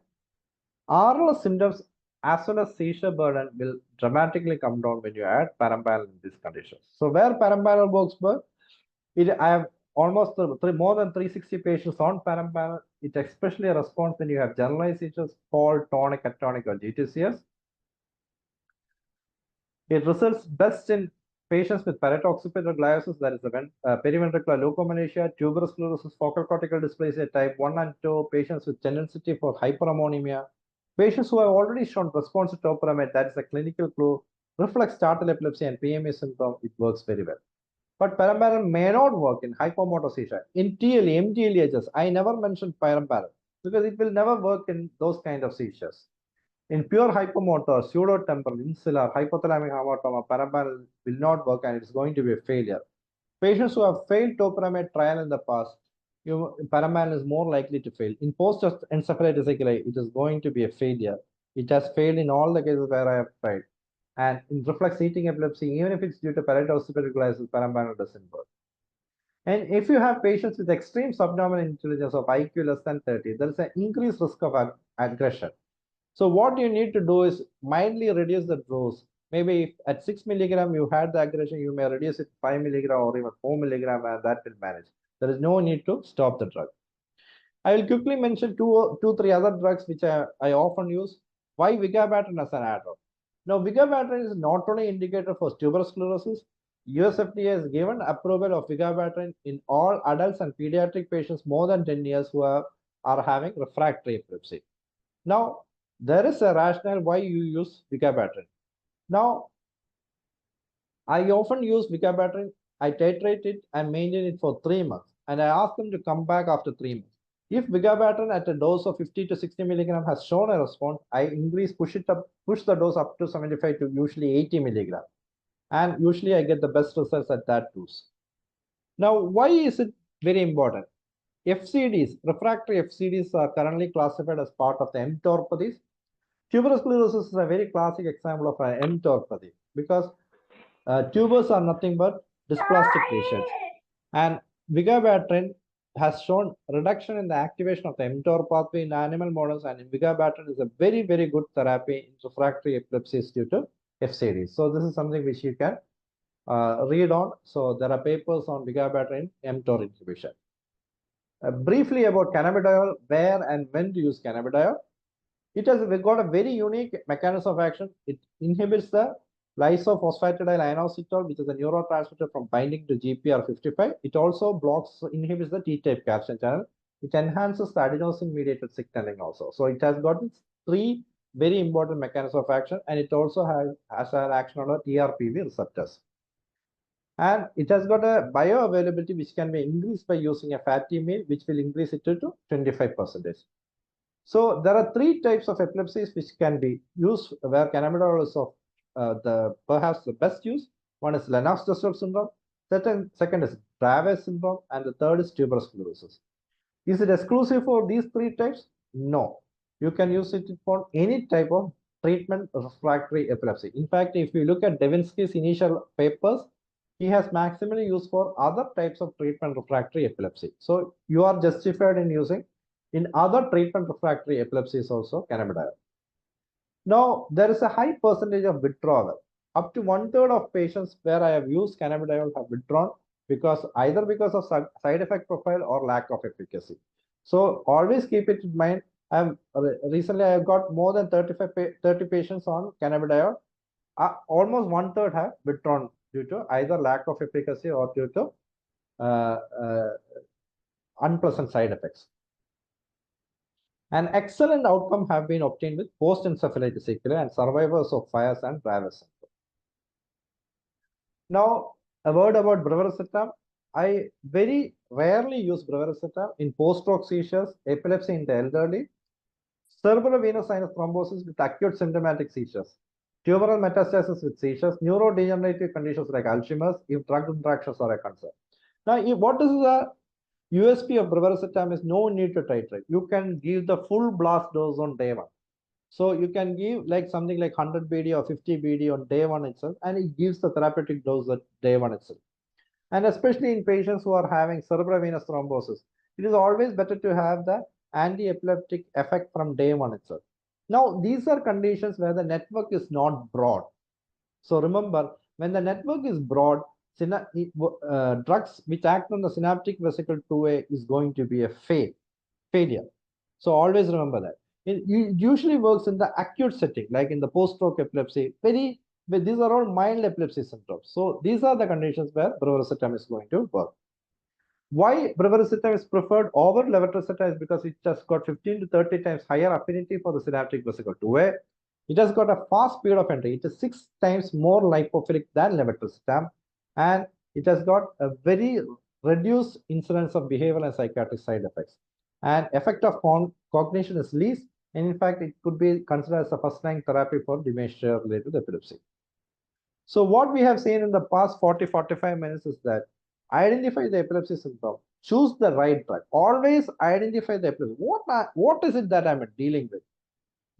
RLS symptoms as well as seizure burden will dramatically come down when you add paramparel in these conditions. So where paramparel works well, I have almost more than 360 patients on paramparel. It especially responds when you have generalized seizures, fall, tonic, atonic, or GTCS. It results best in patients with parotoccipital gliosis, that is periventricular leukomalacia, tuberous sclerosis, focal cortical dysplasia type 1 and 2, patients with tendency for hyperammonemia, patients who have already shown response to topiramate, that is a clinical clue, reflex startle epilepsy and PMA symptom, it works very well. But paramparel may not work in hypomotor seizure. In TLE, MTLE HS, I never mentioned paramparel because it will never work in those kind of seizures. In pure hypomotor, pseudotemporal, insular, hypothalamic hamartoma, paramparel will not work, and it's going to be a failure. Patients who have failed topiramate trial in the past, paramparel is more likely to fail. In post-encephalitis sequelae, it is going to be a failure. It has failed in all the cases where I have tried. And in reflex heating epilepsy, even if it's due to parotoccipital gliosis, paramparel doesn't work. And if you have patients with extreme subnormal intelligence of IQ less than 30, there is an increased risk of aggression. So what you need to do is mildly reduce the dose. Maybe if at 6 milligram you had the aggression, you may reduce it 5 milligram or even 4 milligram, and that will manage. There is no need to stop the drug. I will quickly mention two, three other drugs which I often use. Why vigabatrin as an add-on? Now, vigabatrin is not only indicated for tuberous sclerosis. US FDA has given approval of vigabatrin in all adults and pediatric patients more than 10 years who are having refractory epilepsy. Now, there is a rationale why you use vigabatrin. Now, I often use vigabatrin. I titrate it and maintain it for 3 months, and I ask them to come back after 3 months. If vigabatrin at a dose of 50 to 60 milligram has shown a response, I push the dose up to 75 to usually 80 milligram, and usually I get the best results at that dose. Now, why is it very important? FCDs, refractory FCDs, are currently classified as part of the mTORPathies. Tuberous sclerosis is a very classic example of an mTORPathy because tubers are nothing but dysplastic lesions. And vigabatrin has shown reduction in the activation of the mTOR pathway in animal models, and vigabatrin is a very, very good therapy in refractory epilepsies due to FCDs. So this is something which you can read on. So there are papers on vigabatrin mTOR inhibition. Briefly about cannabidiol, where and when to use cannabidiol. It has got a very unique mechanism of action. It inhibits the lysophosphatidylcholine inositol, which is a neurotransmitter, from binding to GPR55. It also inhibits the T-type calcium channel. It enhances the adenosine-mediated signaling also. So it has got its 3 very important mechanism of action, and it also has an action on the TRPV receptors. And it has got a bioavailability which can be increased by using a fatty meal, which will increase it to 25%. So there are three types of epilepsies which can be used where cannabidiol is of perhaps the best use. One is Lennox-Gastaut syndrome, second is Dravet syndrome, and the third is tuberous sclerosis. Is it exclusive for these three types? No. You can use it for any type of treatment refractory epilepsy. In fact, if you look at Devinsky's initial papers, he has maximally used for other types of treatment refractory epilepsy. So you are justified in using in other treatment refractory epilepsies also cannabidiol. Now, there is a high percentage of withdrawal. Up to 1/3 of patients where I have used cannabidiol have withdrawn either because of side effect profile or lack of efficacy. So always keep it in mind. Recently I have got more than 30 patients on cannabidiol. Almost 1/3 have withdrawn due to either lack of efficacy or due to unpleasant side effects. An excellent outcome have been obtained with post-encephalitis sequelae and survivors of fires and Dravet syndrome. Now, a word about brivaracetam. I very rarely use brivaracetam in post-stroke seizures, epilepsy in the elderly, cerebral venous sinus thrombosis with acute symptomatic seizures, tumoral metastasis with seizures, neurodegenerative conditions like Alzheimer's if drug interactions are a concern. Now, what is the USP of brivaracetam is no need to titrate. You can give the full blast dose on day one. So you can give like something like 100 BD or 50 BD on day one itself, and it gives the therapeutic dose at day one itself. And especially in patients who are having cerebral venous thrombosis, it is always better to have the anti-epileptic effect from day one itself. Now, these are conditions where the network is not broad. So remember, when the network is broad, drugs which act on the synaptic vesicle 2A is going to be a failure. So always remember that. It usually works in the acute setting, like in the post-stroke epilepsy. These are all mild epilepsy symptoms. So these are the conditions where brivaracetam is going to work. Why brivaracetam is preferred over levetiracetam is because it has got 15 to 30 times higher affinity for the synaptic vesicle 2A. It has got a fast speed of entry. It is 6 times more lipophilic than levetiracetam, and it has got a very reduced incidence of behavioral and psychiatric side effects. And effect of cognition is least, and in fact, it could be considered as a first-line therapy for dementia-related epilepsy. So what we have seen in the past 40-45 minutes is that identify the epilepsy symptom, choose the right drug, always identify the epilepsy. What is it that I'm dealing with?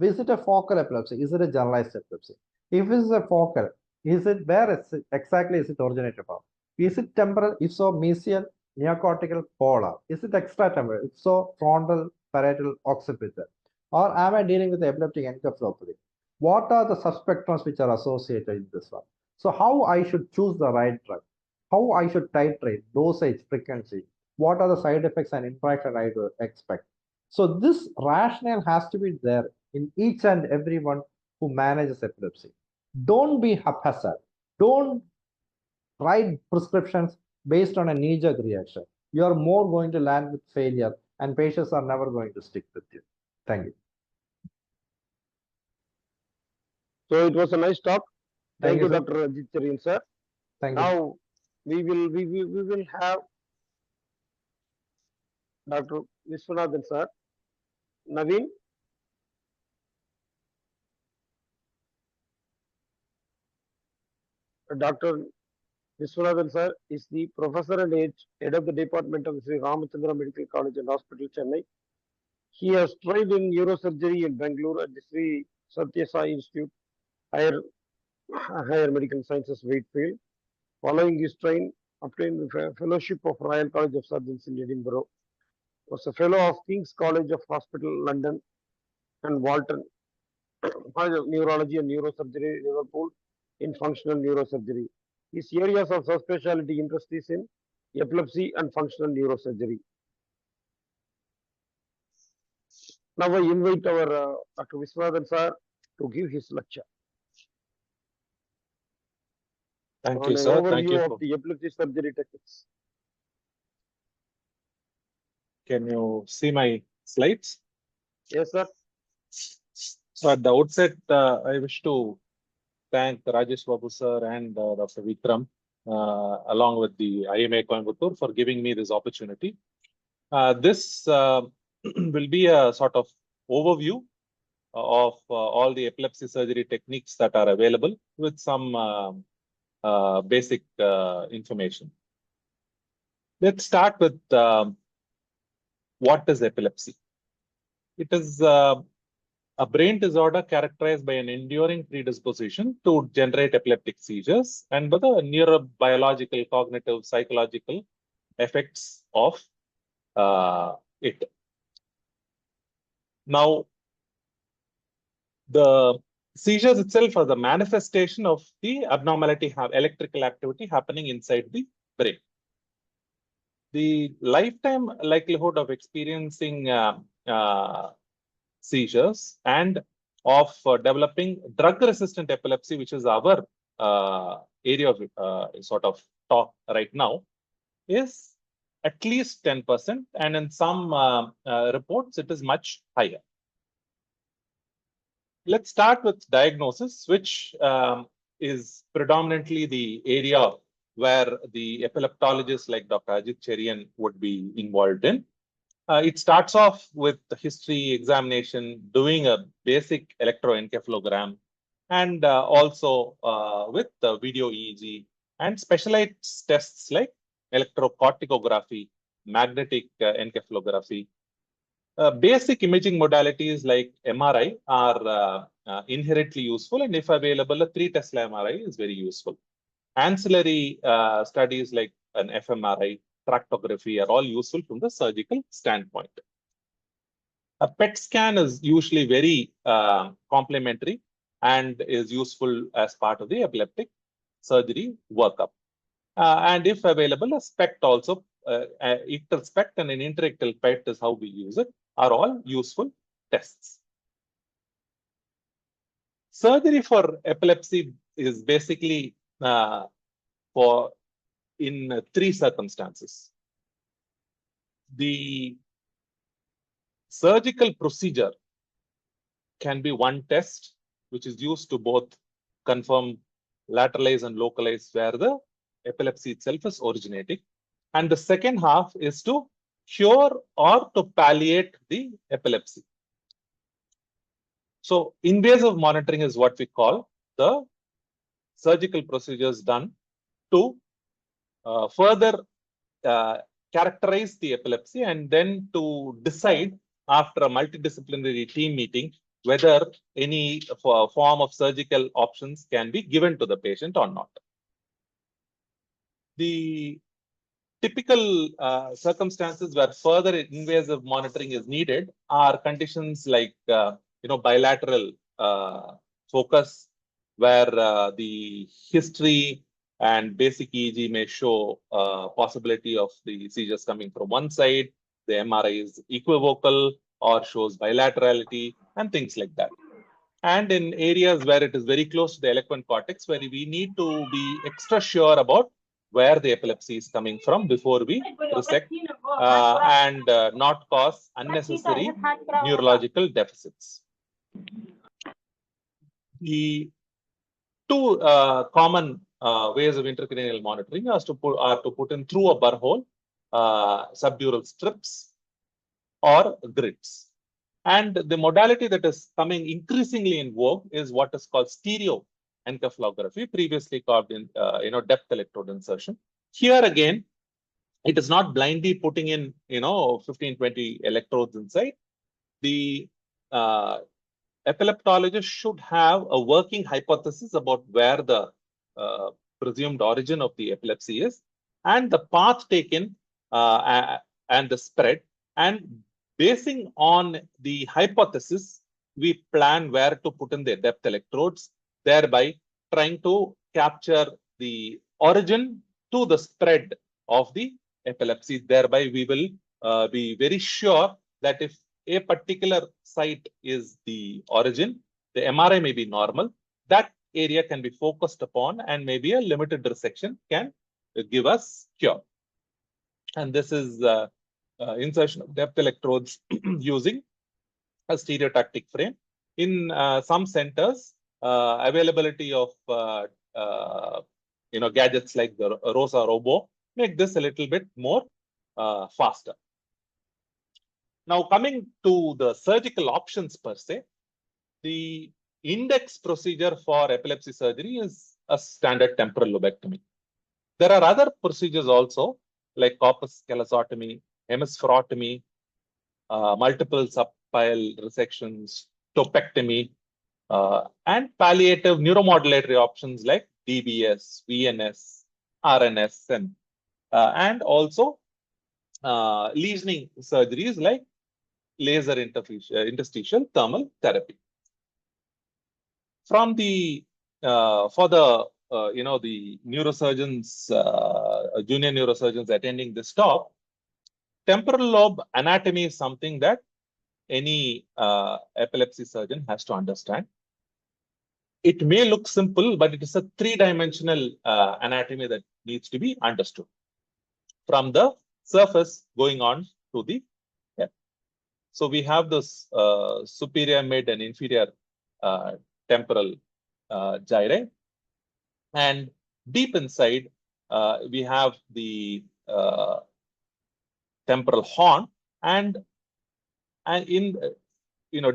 Is it a focal epilepsy? Is it a generalized epilepsy? If it is a focal, exactly is it originated from? Is it temporal? If so, mesial, neocortical, polar. Is it extratemporal? If so, frontal, parietal, occipital. Or am I dealing with epileptic encephalopathy? What are the subspectrums which are associated in this one? So how I should choose the right drug? How I should titrate, dosage, frequency? What are the side effects and interaction I do expect? So this rationale has to be there in each and every one who manages epilepsy. Don't be haphazard. Don't write prescriptions based on a knee-jerk reaction. You are more going to land with failure, and patients are never going to stick with you. Thank you. So it was a nice talk. Thank you, sir. Dr. Ajith, sir. Thank now we will have Dr. Visvanathan sir. Naveen. Dr. Visvanathan sir is the professor and head of the department of Sree Ramachandra Medical College and Hospital, Chennai. He has trained in neurosurgery in Bangalore at the Sree Sathya Sai Institute, Higher Medical Sciences, Whitefield. Following his training, obtained the fellowship of Royal College of Surgeons in Edinburgh. Was a fellow of King's College of Hospital, London, and Walton College of Neurology and Neurosurgery, Liverpool, in functional neurosurgery. His areas of subspecialty interest is in epilepsy and functional neurosurgery. Now I invite our Dr. Visvanathan sir to give his lecture. Thank you, sir. Thank you. Of the epilepsy surgery techniques. Can you see my slides? Yes, sir. So at the outset, I wish to thank Rajesh Babu sir and Dr. Vikram, along with the IMA Coimbatore, for giving me this opportunity. This will be a sort of overview of all the epilepsy surgery techniques that are available with some basic information. Let's start with what is epilepsy. It is a brain disorder characterized by an enduring predisposition to generate epileptic seizures and by the neurobiological, cognitive, psychological effects of it. Now, the seizures itself are the manifestation of the abnormality, electrical activity happening inside the brain. The lifetime likelihood of experiencing seizures and of developing drug-resistant epilepsy, which is our area of sort of talk right now, is at least 10%, and in some reports, it is much higher. Let's start with diagnosis, which is predominantly the area where the epileptologists like Dr. Ajith Cherian would be involved in. It starts off with the history examination, doing a basic electroencephalogram, and also with the video EEG and specialized tests like electrocorticography, magnetic encephalography. Basic imaging modalities like MRI are inherently useful, and if available, a 3 Tesla MRI is very useful. Ancillary studies like an fMRI, tractography are all useful from the surgical standpoint. A PET scan is usually very complementary and is useful as part of the epileptic surgery workup. And if available, a SPECT also, ictal SPECT and an interictal PET is how we use it, are all useful tests. Surgery for epilepsy is basically in 3 circumstances. The surgical procedure can be one test, which is used to both confirm, lateralize, and localize where the epilepsy itself is originating. And the second half is to cure or to palliate the epilepsy. So invasive monitoring is what we call the surgical procedures done to further characterize the epilepsy and then to decide after a multidisciplinary team meeting whether any form of surgical options can be given to the patient or not. The typical circumstances where further invasive monitoring is needed are conditions like bilateral focus, where the history and basic EEG may show possibility of the seizures coming from one side, the MRI is equivocal or shows bilaterality and things like that. And in areas where it is very close to the eloquent cortex, where we need to be extra sure about where the epilepsy is coming from before we resect and not cause unnecessary neurological deficits. The 2 common ways of intracranial monitoring are to put in through a burr hole, subdural strips, or grids. And the modality that is coming increasingly in vogue is what is called stereo encephalography, previously called in depth electrode insertion. Here again, it is not blindly putting in 15-20 electrodes inside. The epileptologist should have a working hypothesis about where the presumed origin of the epilepsy is and the path taken and the spread. And basing on the hypothesis, we plan where to put in the depth electrodes, thereby trying to capture the origin to the spread of the epilepsy. Thereby, we will be very sure that if a particular site is the origin, the MRI may be normal, that area can be focused upon, and maybe a limited resection can give us cure. And this is insertion of depth electrodes using a stereotactic frame in some centers, availability of gadgets like the ROSA Robo make this a little bit more faster. Now, coming to the surgical options per se, the index procedure for epilepsy surgery is a standard temporal lobectomy. There are other procedures also, like corpus callosotomy, hemispherotomy, multiple subpile resections, topectomy, and palliative neuromodulatory options like DBS, VNS, RNS, and also lesioning surgeries like laser interstitial thermal therapy. From the for the the neurosurgeons, junior neurosurgeons attending this talk, temporal lobe anatomy is something that any epilepsy surgeon has to understand. It may look simple, but it is a three-dimensional anatomy that needs to be understood from the surface going on to the head. So we have this superior, mid, and inferior temporal gyri, and deep inside we have the temporal horn, and in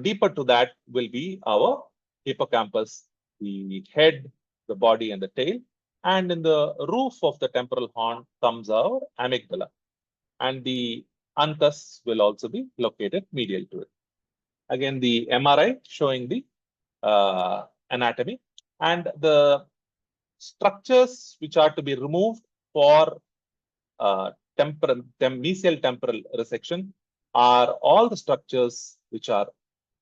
deeper to that will be our hippocampus, the head, the body, and the tail. And in the roof of the temporal horn comes our amygdala, and the anthus will also be located medial to it. Again, the MRI showing the anatomy, and the structures which are to be removed for mesial temporal resection are all the structures which are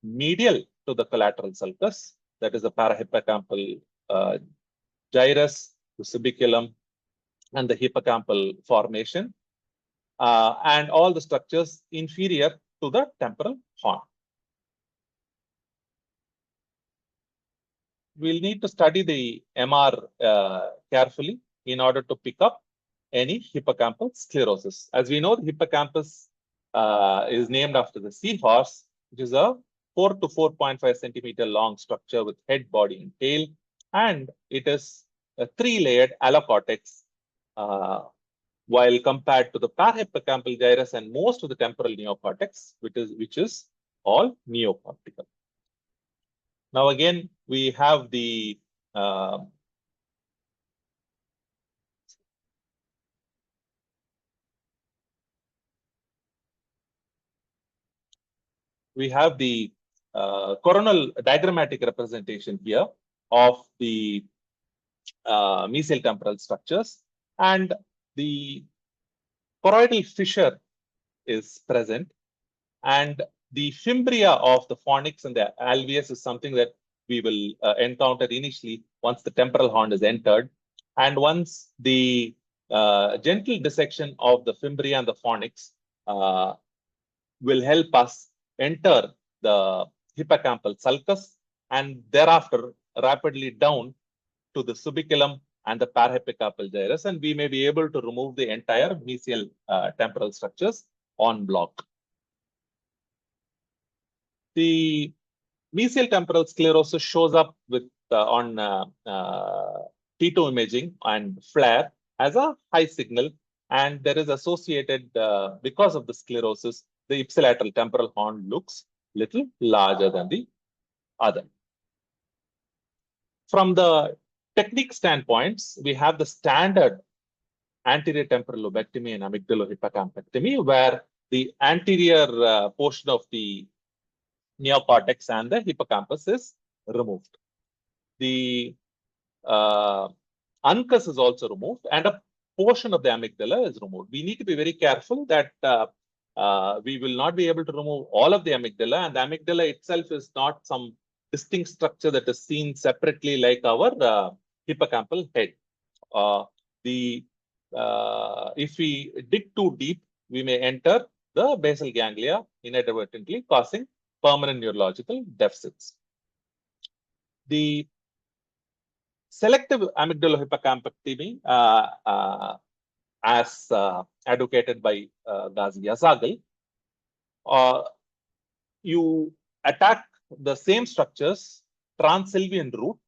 medial to the collateral sulcus, that is the parahippocampal gyrus, the subiculum, and the hippocampal formation, and all the structures inferior to the temporal horn. We'll need to study the MR carefully in order to pick up any hippocampal sclerosis. As we know, the hippocampus is named after the seahorse, which is a 4 to 4.5 centimeter long structure with head, body, and tail, and it is a 3-layered allocortex, while compared to the parahippocampal gyrus and most of the temporal neocortex, which is all neocortical. Now, again, we have the coronal diagrammatic representation here of the mesial temporal structures, and the choroidal fissure is present, and the fimbria of the fornix and the alveus is something that we will encounter initially once the temporal horn is entered, and once the gentle dissection of the fimbria and the fornix will help us enter the hippocampal sulcus, and thereafter rapidly down to the subiculum and the parahippocampal gyrus, and we may be able to remove the entire mesial temporal structures en bloc. The mesial temporal sclerosis shows up with on T2 imaging and FLAIR as a high signal, and there is associated because of the sclerosis, the ipsilateral temporal horn looks little larger than the other. From the technique standpoints, we have the standard anterior temporal lobectomy and amygdalohippocampectomy, where the anterior portion of the neocortex and the hippocampus is removed. The uncus is also removed, and a portion of the amygdala is removed. We need to be very careful that we will not be able to remove all of the amygdala, and the amygdala itself is not some distinct structure that is seen separately like our hippocampal head. If we dig too deep, we may enter the basal ganglia inadvertently, causing permanent neurological deficits. The selective amygdalohippocampectomy, as advocated by Ghazi Yazagal, you attack the same structures, trans-sylvian route,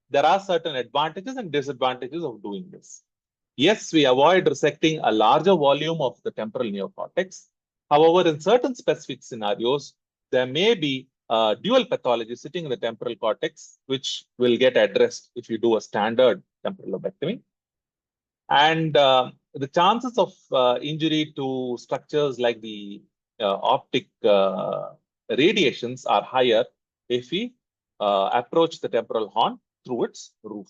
there are certain advantages and disadvantages of doing this. Yes, we avoid resecting a larger volume of the temporal neocortex. However, in certain specific scenarios, there may be dual pathology sitting in the temporal cortex, which will get addressed if you do a standard temporal lobectomy. And the chances of injury to structures like the optic radiations are higher if we approach the temporal horn through its roof.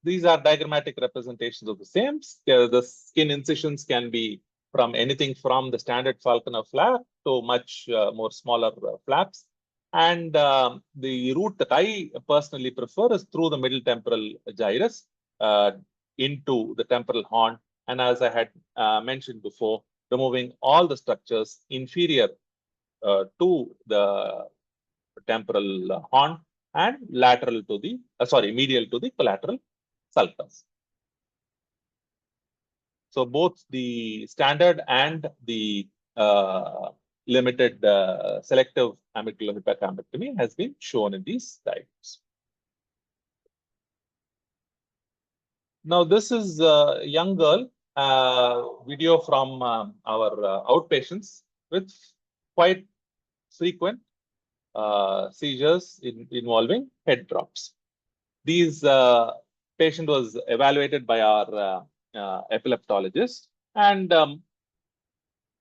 These are diagrammatic representations of the same. The skin incisions can be from anything from the standard falconer flap to much more smaller flaps. And the route that I personally prefer is through the middle temporal gyrus into the temporal horn. And as I had mentioned before, removing all the structures inferior to the temporal horn and lateral to the, medial to the collateral sulcus. So both the standard and the limited selective amygdala hippocampectomy has been shown in these diagrams. Now, this is a young girl, video from our outpatients with quite frequent seizures involving head drops. These patient was evaluated by our epileptologist, and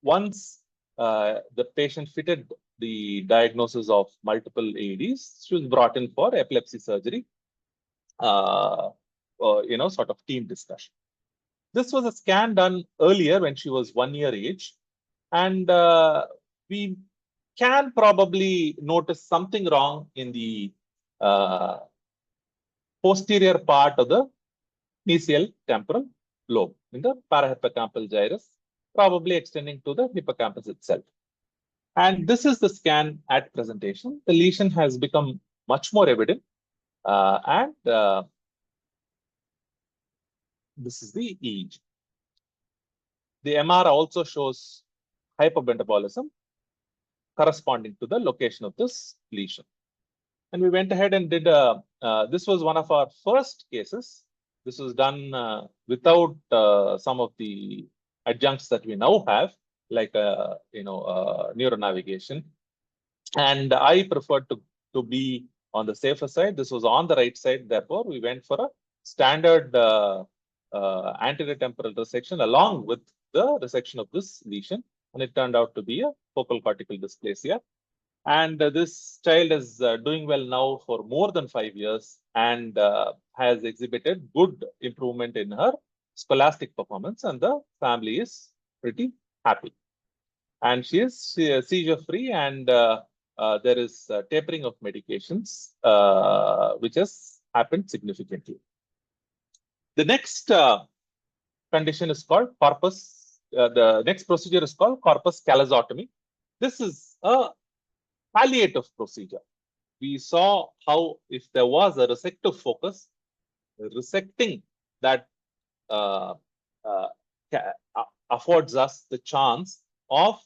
once the patient fitted the diagnosis of multiple AEDs, she was brought in for epilepsy surgery, sort of team discussion. This was a scan done earlier when she was 1 year age, and we can probably notice something wrong in the posterior part of the mesial temporal lobe in the parahippocampal gyrus, probably extending to the hippocampus itself. And this is the scan at presentation. The lesion has become much more evident, and this is the EEG. The MR also shows hypometabolism corresponding to the location of this lesion. And we went ahead and did this was one of our first cases. This was done without some of the adjuncts that we now have, like neuronavigation. And I preferred to be on the safer side. This was on the right side. Therefore, we went for a standard anterior temporal resection along with the resection of this lesion. And it turned out to be a focal cortical dysplasia. And this child is doing well now for more than 5 years and has exhibited good improvement in her scholastic performance, and the family is pretty happy. And she is seizure-free, and there is tapering of medications, which has happened significantly. The next condition is called corpus. The next procedure is called corpus callosotomy. This is a palliative procedure. We saw how if there was a resective focus, resecting that affords us the chance of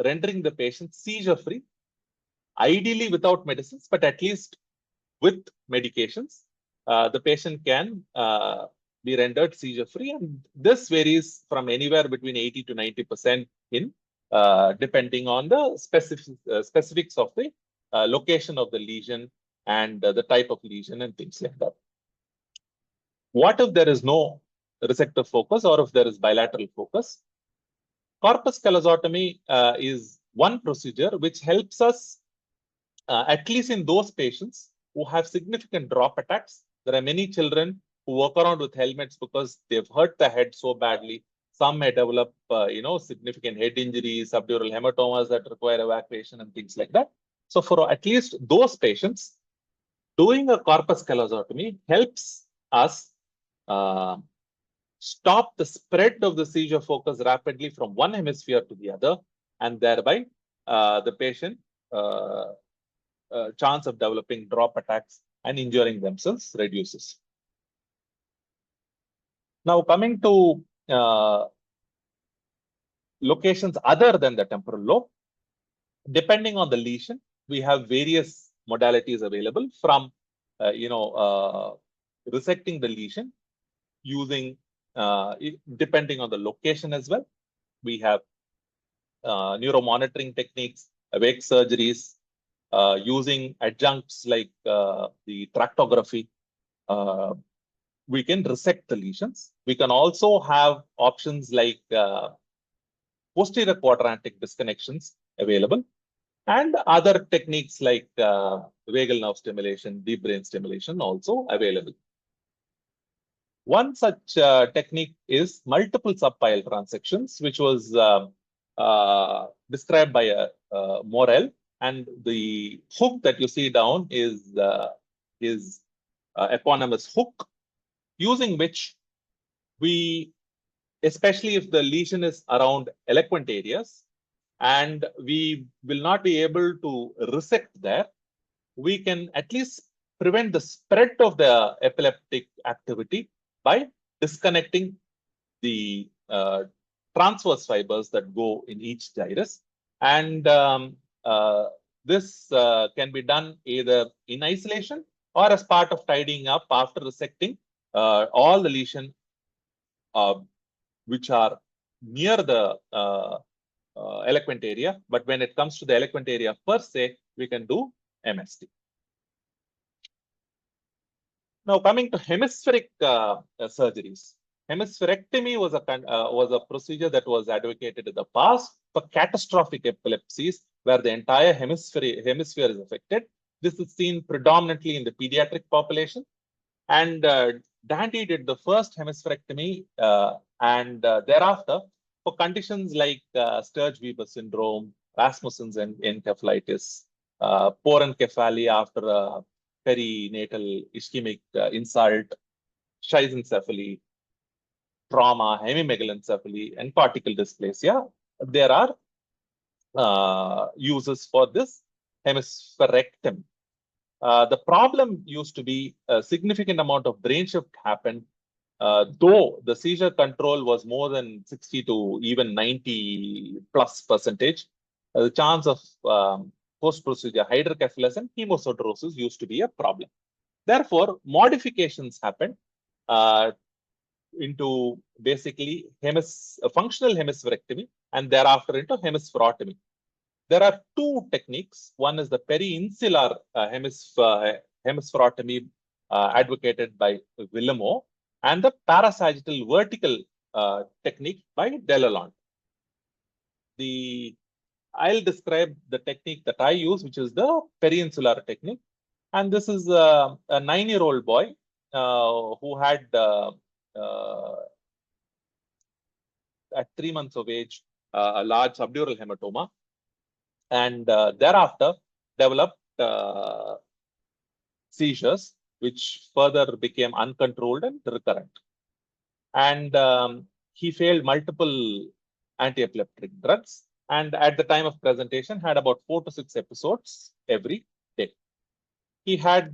rendering the patient seizure-free, ideally without medicines, but at least with medications. The patient can be rendered seizure-free, and this varies from anywhere between 80 to 90% in depending on the specifics of the location of the lesion and the type of lesion and things like that. What if there is no resective focus, or if there is bilateral focus? Corpus callosotomy is one procedure which helps us, at least in those patients who have significant drop attacks. There are many children who walk around with helmets because they've hurt the head so badly. Some may develop, significant head injuries, subdural hematomas that require evacuation and things like that. So for at least those patients, doing a corpus callosotomy helps us stop the spread of the seizure focus rapidly from one hemisphere to the other, and thereby the patient chance of developing drop attacks and injuring themselves reduces. Now, coming to locations other than the temporal lobe, Depending on the lesion, we have various modalities available from, resecting the lesion using, depending on the location as well. We have neuromonitoring techniques, awake surgeries, using adjuncts like the tractography. We can resect the lesions. We can also have options like posterior quadrantic disconnections available, and other techniques like vagal nerve stimulation, deep brain stimulation also available. One such technique is multiple subpile transections, which was described by Morel, and the hook that you see down is eponymous hook, using which we, especially if the lesion is around eloquent areas and we will not be able to resect there, we can at least prevent the spread of the epileptic activity by disconnecting the transverse fibers that go in each gyrus. And this can be done either in isolation or as part of tidying up after resecting all the lesion which are near the eloquent area. But when it comes to the eloquent area per se, we can do MST. Now, coming to hemispheric surgeries, hemispherectomy was a procedure that was advocated in the past for catastrophic epilepsies, where the entire hemisphere is affected. This is seen predominantly in the pediatric population, and Dandy did the first hemispherectomy, and thereafter, for conditions like Sturge-Weber syndrome, Rasmussen's encephalitis, porencephaly after a perinatal ischemic insult, schizencephaly, trauma, hemimegalencephaly, and cortical dysplasia, there are uses for this hemispherectomy. The problem used to be a significant amount of brain shift happened, though the seizure control was more than 60 to even 90+%. The chance of post-procedure hydrocephalus and hemosiderosis used to be a problem. Therefore, modifications happened into basically functional hemispherectomy and thereafter into hemispherotomy. There are two techniques. One is the peri-insular hemispherotomy advocated by Villemot, and the parasagittal vertical technique by Delalande. I'll describe the technique that I use, which is the peri-insular technique. And this is a 9-year-old boy who had, at 3 months of age, a large subdural hematoma, and thereafter developed seizures, which further became uncontrolled and recurrent. And he failed multiple anti-epileptic drugs, and at the time of presentation had about 4 to 6 episodes every day. He had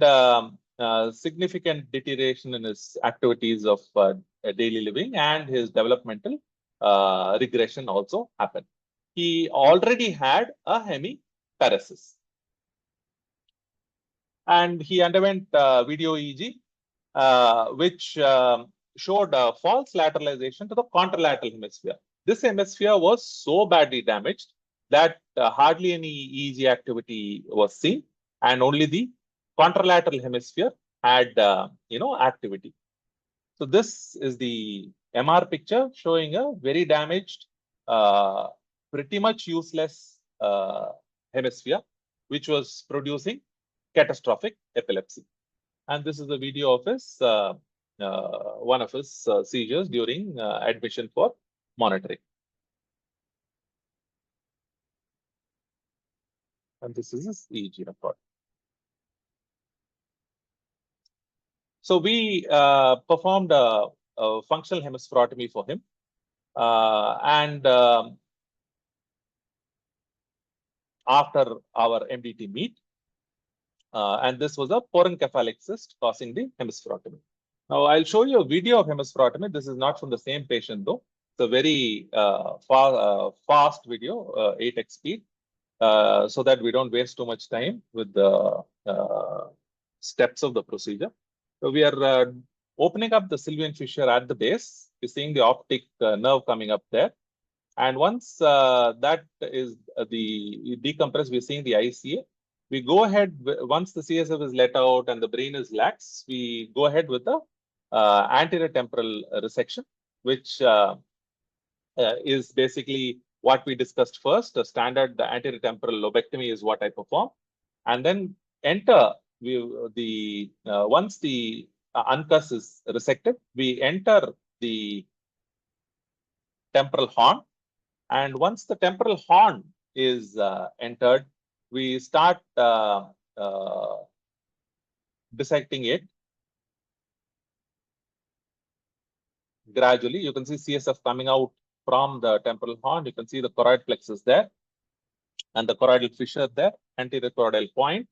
significant deterioration in his activities of daily living, and his developmental regression also happened. He already had a hemiparesis, and he underwent video EEG, which showed false lateralization to the contralateral hemisphere. This hemisphere was so badly damaged that hardly any EEG activity was seen, and only the contralateral hemisphere had activity. So this is the MR picture showing a very damaged, pretty much useless hemisphere, which was producing catastrophic epilepsy. And this is a video of his one of his seizures during admission for monitoring. And this is his EEG report. So we performed a functional hemispherotomy for him, and after our MDT meet, and this was a porencephalic cyst causing the hemispherotomy. Now I'll show you a video of hemispherotomy. This is not from the same patient though. It's a very fast video, 8x speed. so that we don't waste too much time with the steps of the procedure. So we are opening up the sylvian fissure at the base. You're seeing the optic nerve coming up there. And once that is decompressed, we're seeing the ICA. We go ahead, once the CSF is let out and the brain is lax, we go ahead with the anterior temporal resection, which is basically what we discussed first. The standard anterior temporal lobectomy is what I perform. And then enter, once the uncus is resected, we enter the temporal horn. And once the temporal horn is entered, we start dissecting it gradually. You can see CSF coming out from the temporal horn. You can see the choroid plexus there and the choroidal fissure there, anterior choroidal point.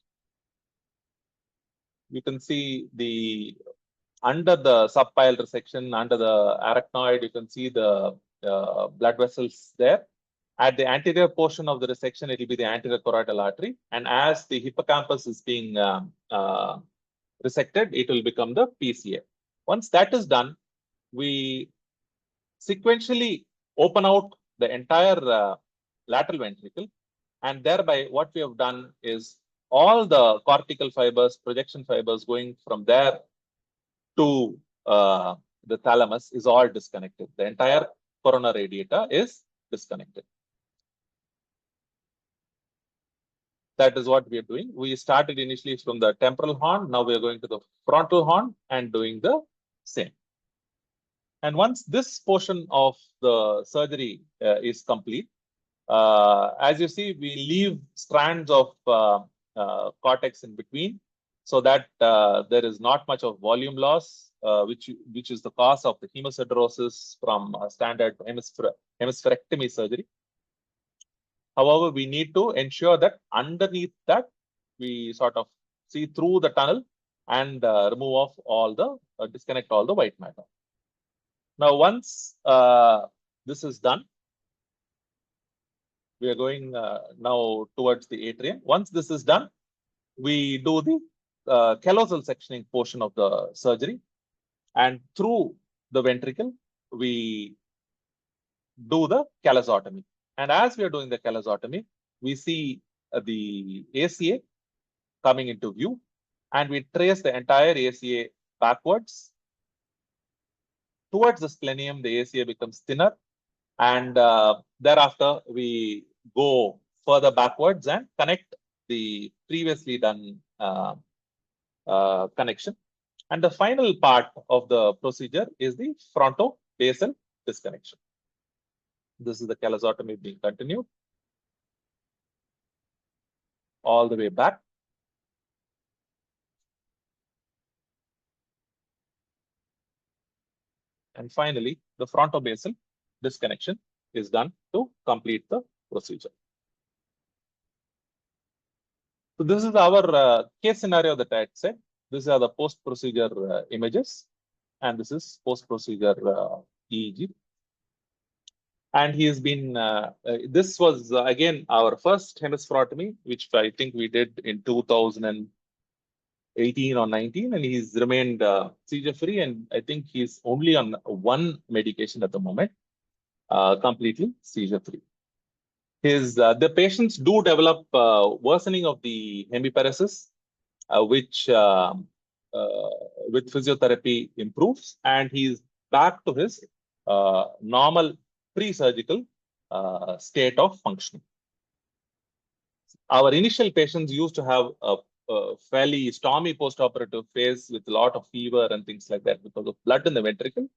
You can see the under the subpial resection, under the arachnoid, you can see the blood vessels there. At the anterior portion of the resection, it will be the anterior choroidal artery. And as the hippocampus is being resected, it will become the PCA. Once that is done, we sequentially open out the entire lateral ventricle. And thereby, what we have done is all the cortical fibers, projection fibers going from there to the thalamus is all disconnected. The entire corona radiata is disconnected. That is what we are doing. We started initially from the temporal horn. Now we are going to the frontal horn and doing the same. And once this portion of the surgery is complete, as you see, we leave strands of cortex in between so that there is not much of volume loss, which is the cause of the hemosiderosis from standard hemispherectomy surgery. However, we need to ensure that underneath that, we sort of see through the tunnel and remove off all the, disconnect all the white matter. Now, once this is done, we are going now towards the atrium. Once this is done, we do the callosal sectioning portion of the surgery. And through the ventricle, we do the callosotomy. And as we are doing the callosotomy, we see the ACA coming into view, and we trace the entire ACA backwards. Towards the splenium, the ACA becomes thinner, and thereafter we go further backwards and connect the previously done connection. And the final part of the procedure is the fronto-basal disconnection. This is the callosotomy being continued all the way back. And finally, the fronto-basal disconnection is done to complete the procedure. So this is our case scenario that I had said. These are the post-procedure images, and this is post-procedure EEG. And he has been, this was again our first hemispherotomy, which I think we did in 2018 or 19, and he's remained seizure-free, and I think he's only on one medication at the moment, completely seizure-free. The patients do develop worsening of the hemiparesis, which with physiotherapy improves, and he's back to his normal pre-surgical state of functioning. Our initial patients used to have a fairly stormy postoperative phase with a lot of fever and things like that because of blood in the ventricle,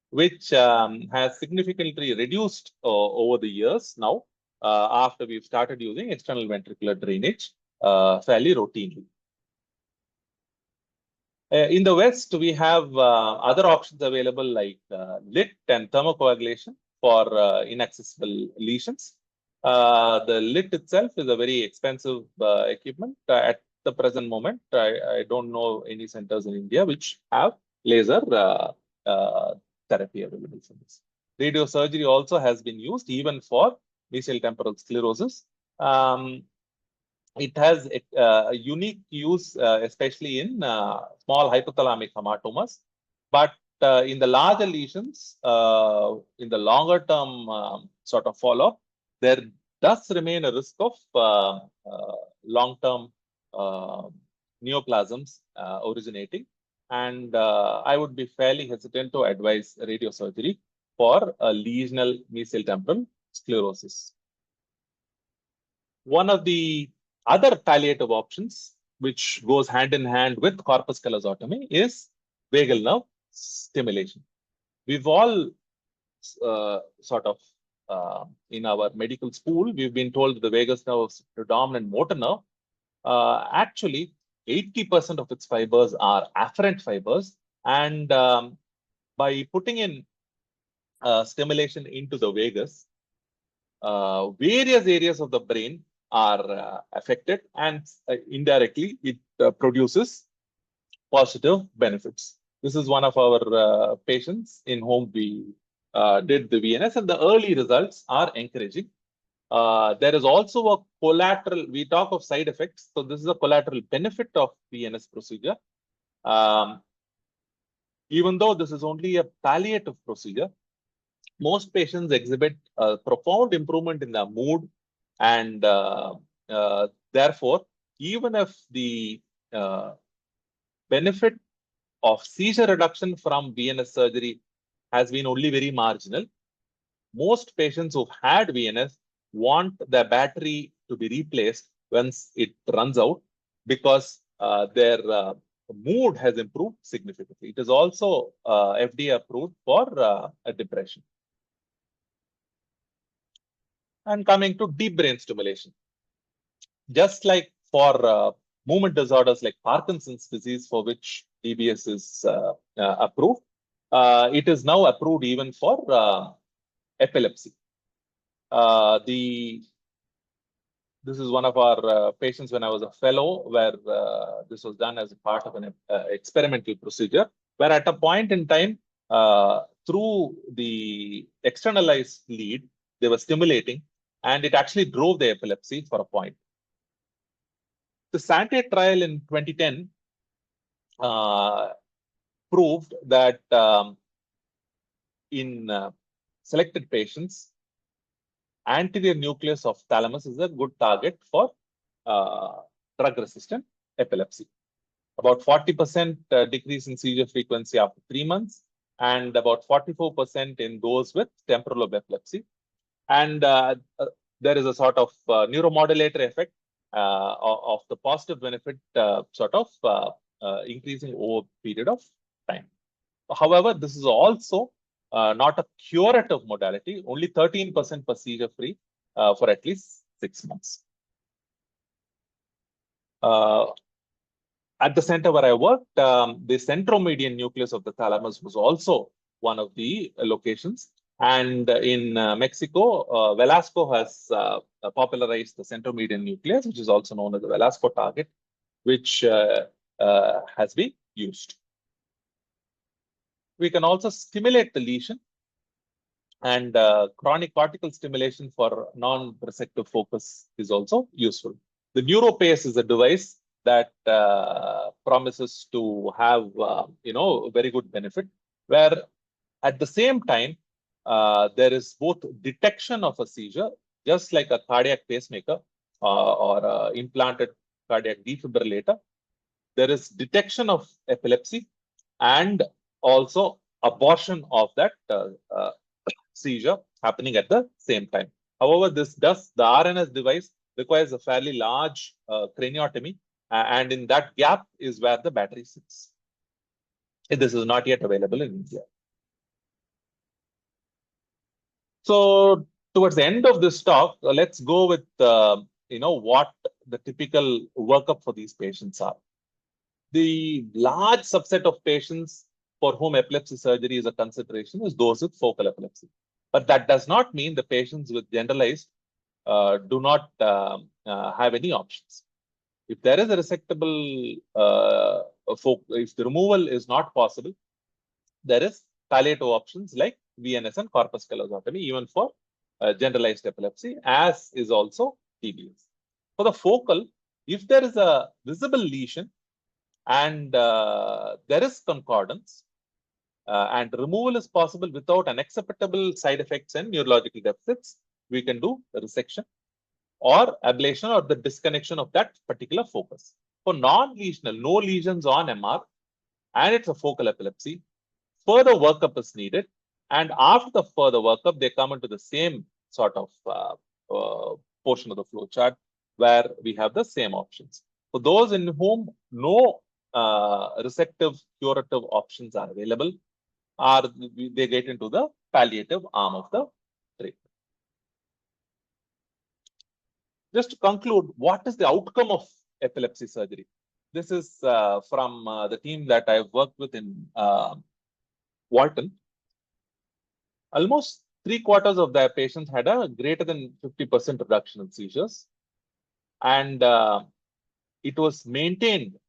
which has significantly reduced over the years now after we've started using external ventricular drainage fairly routinely. In the West, we have other options available like LIT and thermocoagulation for inaccessible lesions. The LIT itself is a very expensive equipment. At the present moment, I don't know any centers in India which have laser therapy available for this. Radiosurgery also has been used even for mesial temporal sclerosis, It has a unique use, especially in small hypothalamic hematomas. But in the larger lesions, in the longer term sort of follow-up, there does remain a risk of long-term neoplasms originating. And I would be fairly hesitant to advise radiosurgery for lesional mesial temporal sclerosis. One of the other palliative options, which goes hand in hand with corpus callosotomy, is vagal nerve stimulation. We've all sort of in our medical school, we've been told that the vagus nerve is predominant motor nerve. Actually, 80% of its fibers are afferent fibers, and by putting in stimulation into the vagus, various areas of the brain are affected, and indirectly it produces positive benefits. This is one of our patients in whom we did the VNS, and the early results are encouraging. There is also a collateral, we talk of side effects, so this is a collateral benefit of VNS procedure. Even though this is only a palliative procedure, most patients exhibit a profound improvement in their mood, and therefore, even if the benefit of seizure reduction from VNS surgery has been only very marginal, most patients who've had VNS want their battery to be replaced once it runs out, because their mood has improved significantly. It is also FDA approved for depression. And coming to deep brain stimulation, just like for movement disorders like Parkinson's disease, for which DBS is approved, it is now approved even for epilepsy. This is one of our patients when I was a fellow, where this was done as a part of an experimental procedure, where at a point in time, through the externalized lead, they were stimulating, and it actually drove the epilepsy for a point. The Sante trial in 2010 proved that in selected patients, anterior nucleus of thalamus is a good target for drug-resistant epilepsy. About 40% decrease in seizure frequency after 3 months, and about 44% in those with temporal lobe epilepsy. And there is a sort of neuromodulator effect of the positive benefit sort of increasing over a period of time. However, this is also not a curative modality, only 13% per seizure free for at least 6 months. At the center where I worked, the centromedian nucleus of the thalamus was also one of the locations. And in Mexico, Velasco has popularized the centromedian nucleus, which is also known as the Velasco target, which has been used. We can also stimulate the lesion, and chronic cortical stimulation for non-resective focus is also useful. The NeuroPace is a device that promises to have very good benefit, where at the same time there is both detection of a seizure, just like a cardiac pacemaker or implanted cardiac defibrillator. There is detection of epilepsy and also abortion of that seizure happening at the same time. However, the RNS device requires a fairly large craniotomy, and in that gap is where the battery sits. This is not yet available in India. So towards the end of this talk, let's go with what the typical workup for these patients are. The large subset of patients for whom epilepsy surgery is a consideration is those with focal epilepsy. But that does not mean the patients with generalized do not have any options. If there is a resectable, if the removal is not possible, there is palliative options like VNS and corpus callosotomy, even for generalized epilepsy, as is also TBS. For the focal, if there is a visible lesion and there is concordance and removal is possible without unacceptable side effects and neurological deficits, we can do resection or ablation or the disconnection of that particular focus. For non-lesional, no lesions on MR, and it's a focal epilepsy, further workup is needed. And after the further workup, they come into the same sort of portion of the flow chart where we have the same options. For those in whom no resective curative options are available, they get into the palliative arm of the treatment. Just to conclude, what is the outcome of epilepsy surgery? This is from the team that I've worked with in Walton. Almost 3/4 of their patients had a greater than 50% reduction in seizures. And it was maintained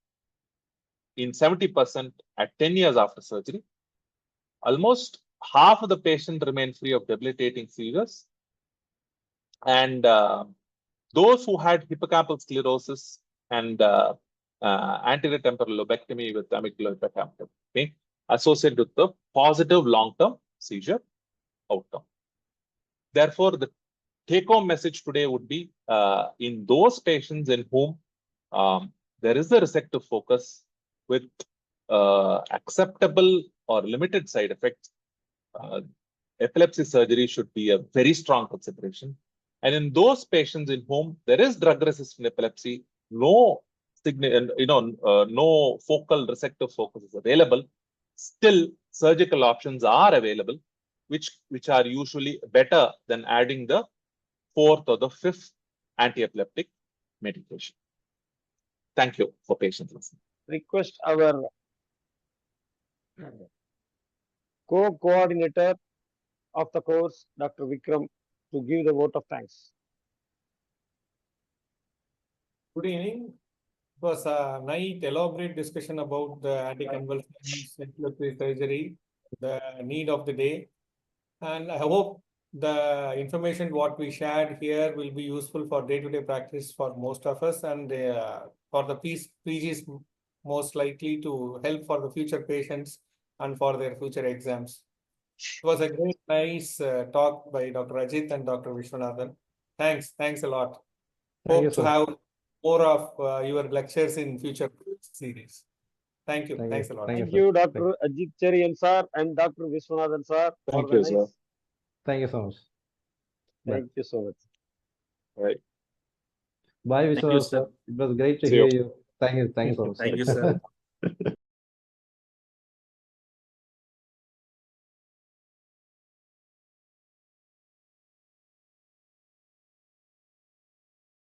in 70% at 10 years after surgery. Almost half of the patients remained free of debilitating seizures. And those who had hippocampal sclerosis and anterior temporal lobectomy with amygdala Hippocampal associated with the positive long-term seizure outcome. Therefore, the take-home message today would be in those patients in whom there is a resective focus with acceptable or limited side effects, epilepsy surgery should be a very strong consideration. And in those patients in whom there is drug-resistant epilepsy, no focal resective focus is available, still surgical options are available, which are usually better than adding the 4th or the 5th anti-epileptic medication. Thank you for patient listening. Request our co-coordinator of the course, Dr. Vikram, to give the vote of thanks. Good evening. It was a nice, elaborate discussion about the anticonvulsants, epilepsy surgery, the need of the day. And I hope the information what we shared here will be useful for day-to-day practice for most of us, and for the PGs most likely to help for the future patients and for their future exams. It was a great, nice talk by Dr. Ajith and Dr. Visvanathan. Thanks a lot. Hope to have more of your lectures in future series. Thank you. Thanks a lot. Thank you, Dr. Ajith Cherian sir and Dr. Visvanathan sir. Thank you, sir. Thank you so much. Thank you so much. Right. Bye, Viswanathan sir. It was great to hear you. Thank you so much. Thank you, sir.